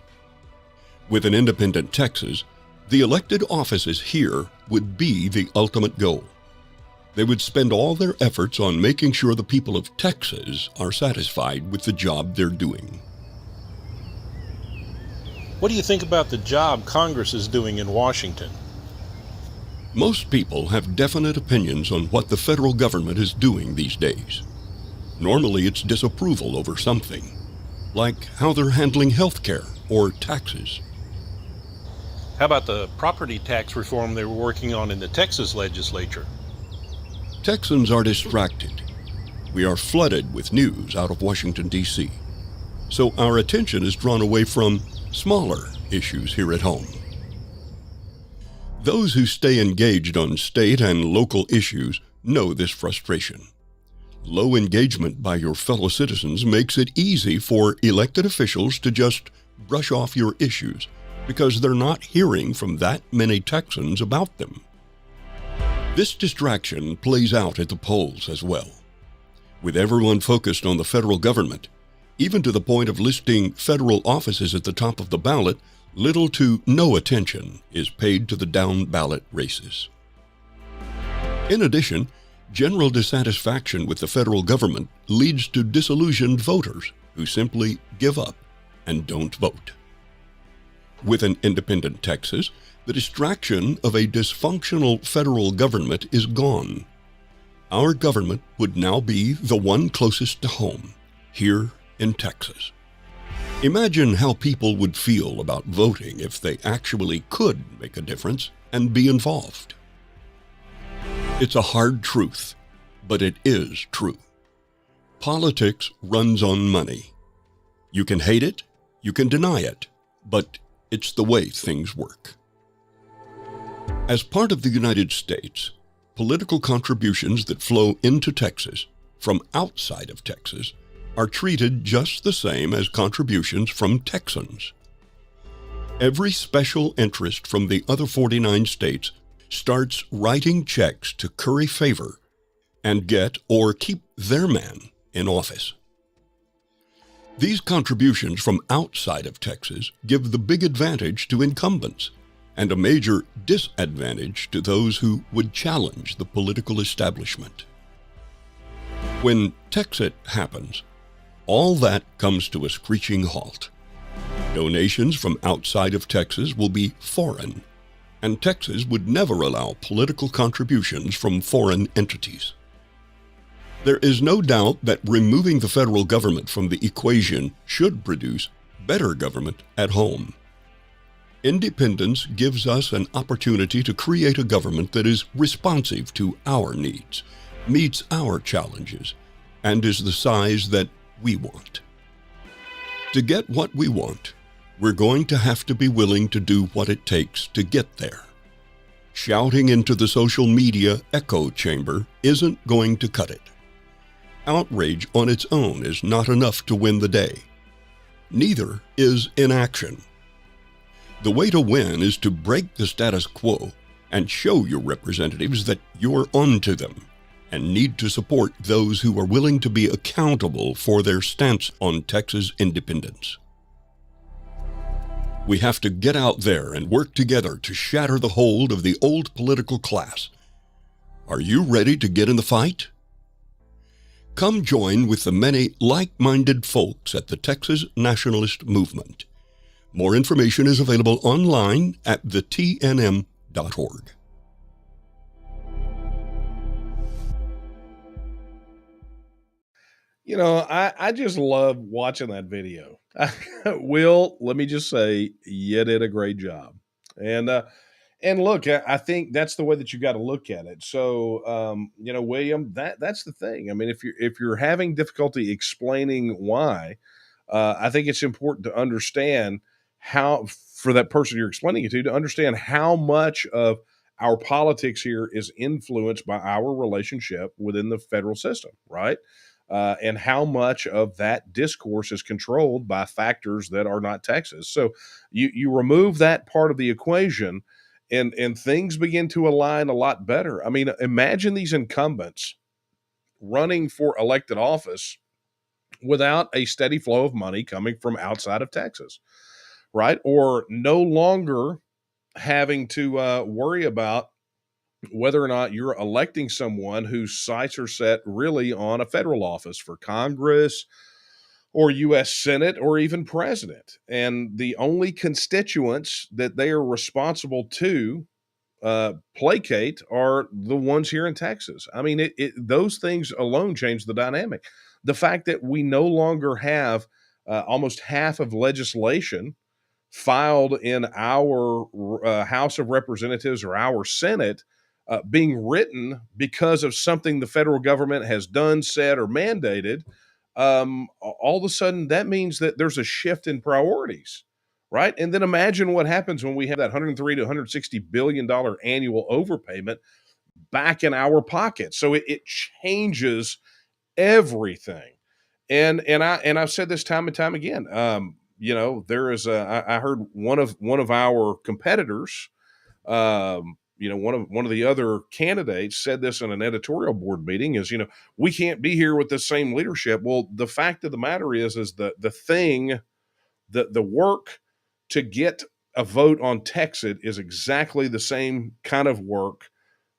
With an independent Texas, the elected offices here would be the ultimate goal. They would spend all their efforts on making sure the people of Texas are satisfied with the job they're doing. What do you think about the job Congress is doing in Washington? Most people have definite opinions on what the federal government is doing these days. Normally, it's disapproval over something. like how they're handling health care or taxes. How about the property tax reform they were working on in the Texas legislature? Texans are distracted. We are flooded with news out of Washington, D.C., so our attention is drawn away from smaller issues here at home. Those who stay engaged on state and local issues know this frustration. Low engagement by your fellow citizens makes it easy for elected officials to just brush off your issues because they're not hearing from that many Texans about them. This distraction plays out at the polls as well. With everyone focused on the federal government, even to the point of listing federal offices at the top of the ballot, little to no attention is paid to the down-ballot races. In addition, general dissatisfaction with the federal government leads to disillusioned voters who simply give up and don't vote. With an independent Texas, the distraction of a dysfunctional federal government is gone. Our government would now be the one closest to home, here in Texas. Imagine how people would feel about voting if they actually could make a difference and be involved. It's a hard truth, but it is true. Politics runs on money. You can hate it, you can deny it, but it's the way things work. As part of the United States, political contributions that flow into Texas from outside of Texas are treated just the same as contributions from Texans. Every special interest from the other 49 states starts writing checks to curry favor and get or keep their man in office. These contributions from outside of Texas give the big advantage to incumbents and a major disadvantage to those who would challenge the political establishment. When TEXIT happens, all that comes to a screeching halt. Donations from outside of Texas will be foreign, and Texas would never allow political contributions from foreign entities. There is no doubt that removing the federal government from the equation should produce better government at home. Independence gives us an opportunity to create a government that is responsive to our needs, meets our challenges, and is the size that we want. To get what we want, we're going to have to be willing to do what it takes to get there. Shouting into the social media echo chamber isn't going to cut it. Outrage on its own is not enough to win the day. Neither is inaction. The way to win is to break the status quo and show your representatives that you're onto them and need to support those who are willing to be accountable for their stance on Texas independence. We have to get out there and work together to shatter the hold of the old political class. Are you ready to get in the fight? Come join with the many like-minded folks at the Texas Nationalist Movement. More information is available online at thetnm.org. You know, I just love watching that video. Will, let me just say, you did a great job. And look, I think that's the way that you got to look at it. So, William, that's the thing. I mean, if you're having difficulty explaining why, I think it's important to understand how, for that person you're explaining it to understand how much of our politics here is influenced by our relationship within the federal system, right? And how much of that discourse is controlled by factors that are not Texas. So you remove that part of the equation, and things begin to align a lot better. I mean, imagine these incumbents running for elected office without a steady flow of money coming from outside of Texas, right? Or no longer having to worry about whether or not you're electing someone whose sights are set really on a federal office for Congress or U.S. Senate or even president. And the only constituents that they are responsible to placate are the ones here in Texas. I mean, those things alone change the dynamic. The fact that we no longer have almost half of legislation filed in our House of Representatives or our Senate being written because of something the federal government has done, said, or mandated, all of a sudden that means that there's a shift in priorities, right? And then imagine what happens when we have that $103 to $160 billion annual overpayment back in our pocket. So it changes everything. And I've said this time and time again. There is I heard one of our competitors, one of the other candidates said this in an editorial board meeting is, we can't be here with the same leadership. Well, the fact of the matter is the work to get a vote on TEXIT is exactly the same kind of work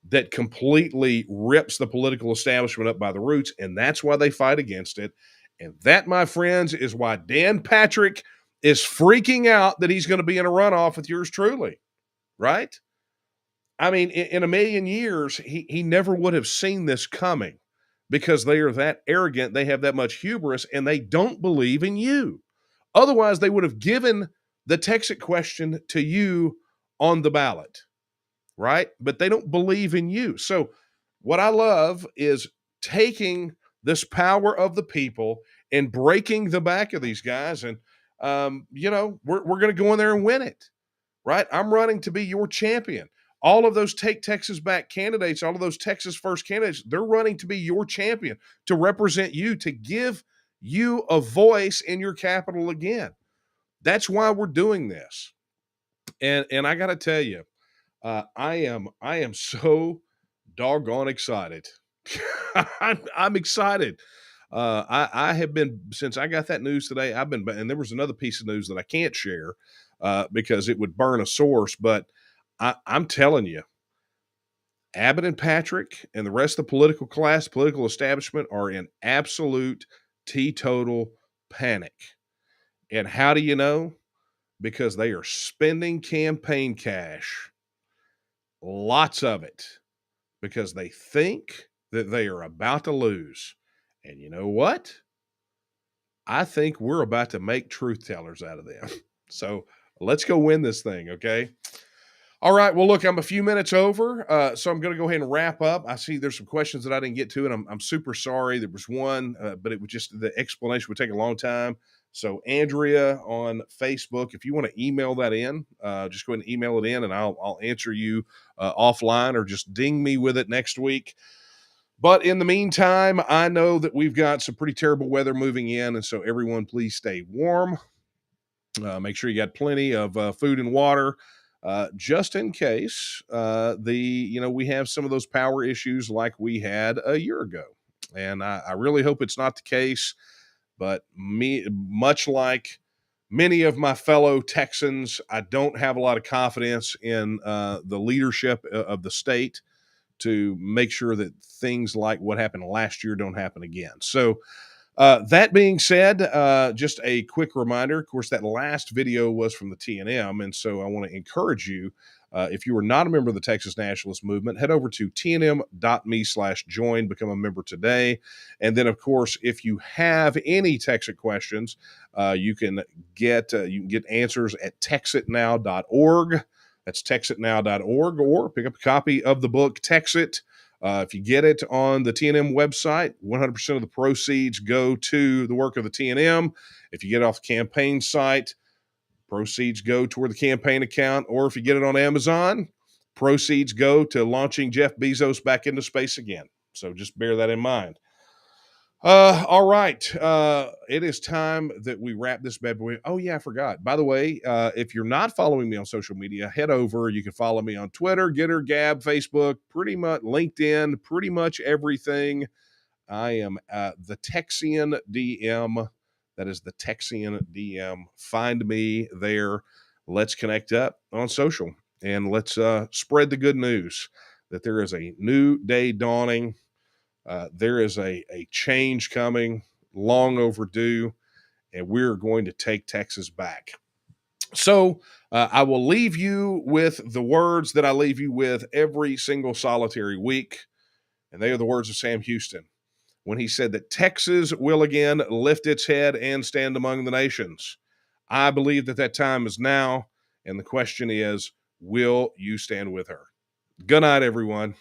that completely rips the political establishment up by the roots, and that's why they fight against it. And that, my friends, is why Dan Patrick is freaking out that he's going to be in a runoff with yours truly, right? I mean, in a million years, he never would have seen this coming because they are that arrogant, they have that much hubris, and they don't believe in you. Otherwise, they would have given the TEXIT question to you on the ballot, right? But they don't believe in you. So what I love is taking this power of the people and breaking the back of these guys. And, we're going to go in there and win it, right? I'm running to be your champion. All of those Take Texas Back candidates, all of those Texas First candidates, they're running to be your champion, to represent you, to give you a voice in your capital again. That's why we're doing this. And I got to tell you, I am so doggone excited. I'm excited. I have been, since I got that news today, and there was another piece of news that I can't share because it would burn a source, but I'm telling you, Abbott and Patrick and the rest of the political class, political establishment are in absolute teetotal panic. And how do you know? Because they are spending campaign cash, lots of it, because they think that they are about to lose. And you know what? I think we're about to make truth tellers out of them. So let's go win this thing, okay? All right. Well, look, I'm a few minutes over, so I'm going to go ahead and wrap up. I see there's some questions that I didn't get to, and I'm super sorry. There was one, but it was just the explanation would take a long time. So Andrea on Facebook, if you want to email that in, just go ahead and email it in, and I'll answer you offline, or just ding me with it next week. But in the meantime, I know that we've got some pretty terrible weather moving in, and so everyone, please stay warm. Make sure you got plenty of food and water. Just in case we have some of those power issues like we had a year ago. And I really hope it's not the case, but much like many of my fellow Texans, I don't have a lot of confidence in the leadership of the state to make sure that things like what happened last year don't happen again. So that being said, just a quick reminder, of course, that last video was from the TNM. And so I want to encourage you, if you are not a member of the Texas Nationalist Movement, head over to tnm.me/join, become a member today. And then, of course, if you have any TEXIT questions, you can get answers at texitnow.org. That's texitnow.org, or pick up a copy of the book TEXIT. If you get it on the TNM website, 100% of the proceeds go to the work of the TNM. If you get it off the campaign site, proceeds go toward the campaign account. Or if you get it on Amazon, proceeds go to launching Jeff Bezos back into space again. So just bear that in mind. All right. It is time that we wrap this bad boy. Oh yeah, I forgot. By the way, if you're not following me on social media, head over. You can follow me on Twitter, Getter, Gab, Facebook, pretty much LinkedIn, pretty much everything. I am the Texian DM. That is the Texian DM. Find me there. Let's connect up on social, and let's spread the good news that there is a new day dawning. There is a change coming, long overdue, and we're going to take Texas back. So I will leave you with the words that I leave you with every single solitary week, and they are the words of Sam Houston. when he said that Texas will again lift its head and stand among the nations. I believe that that time is now, and the question is, will you stand with her? Good night, everyone.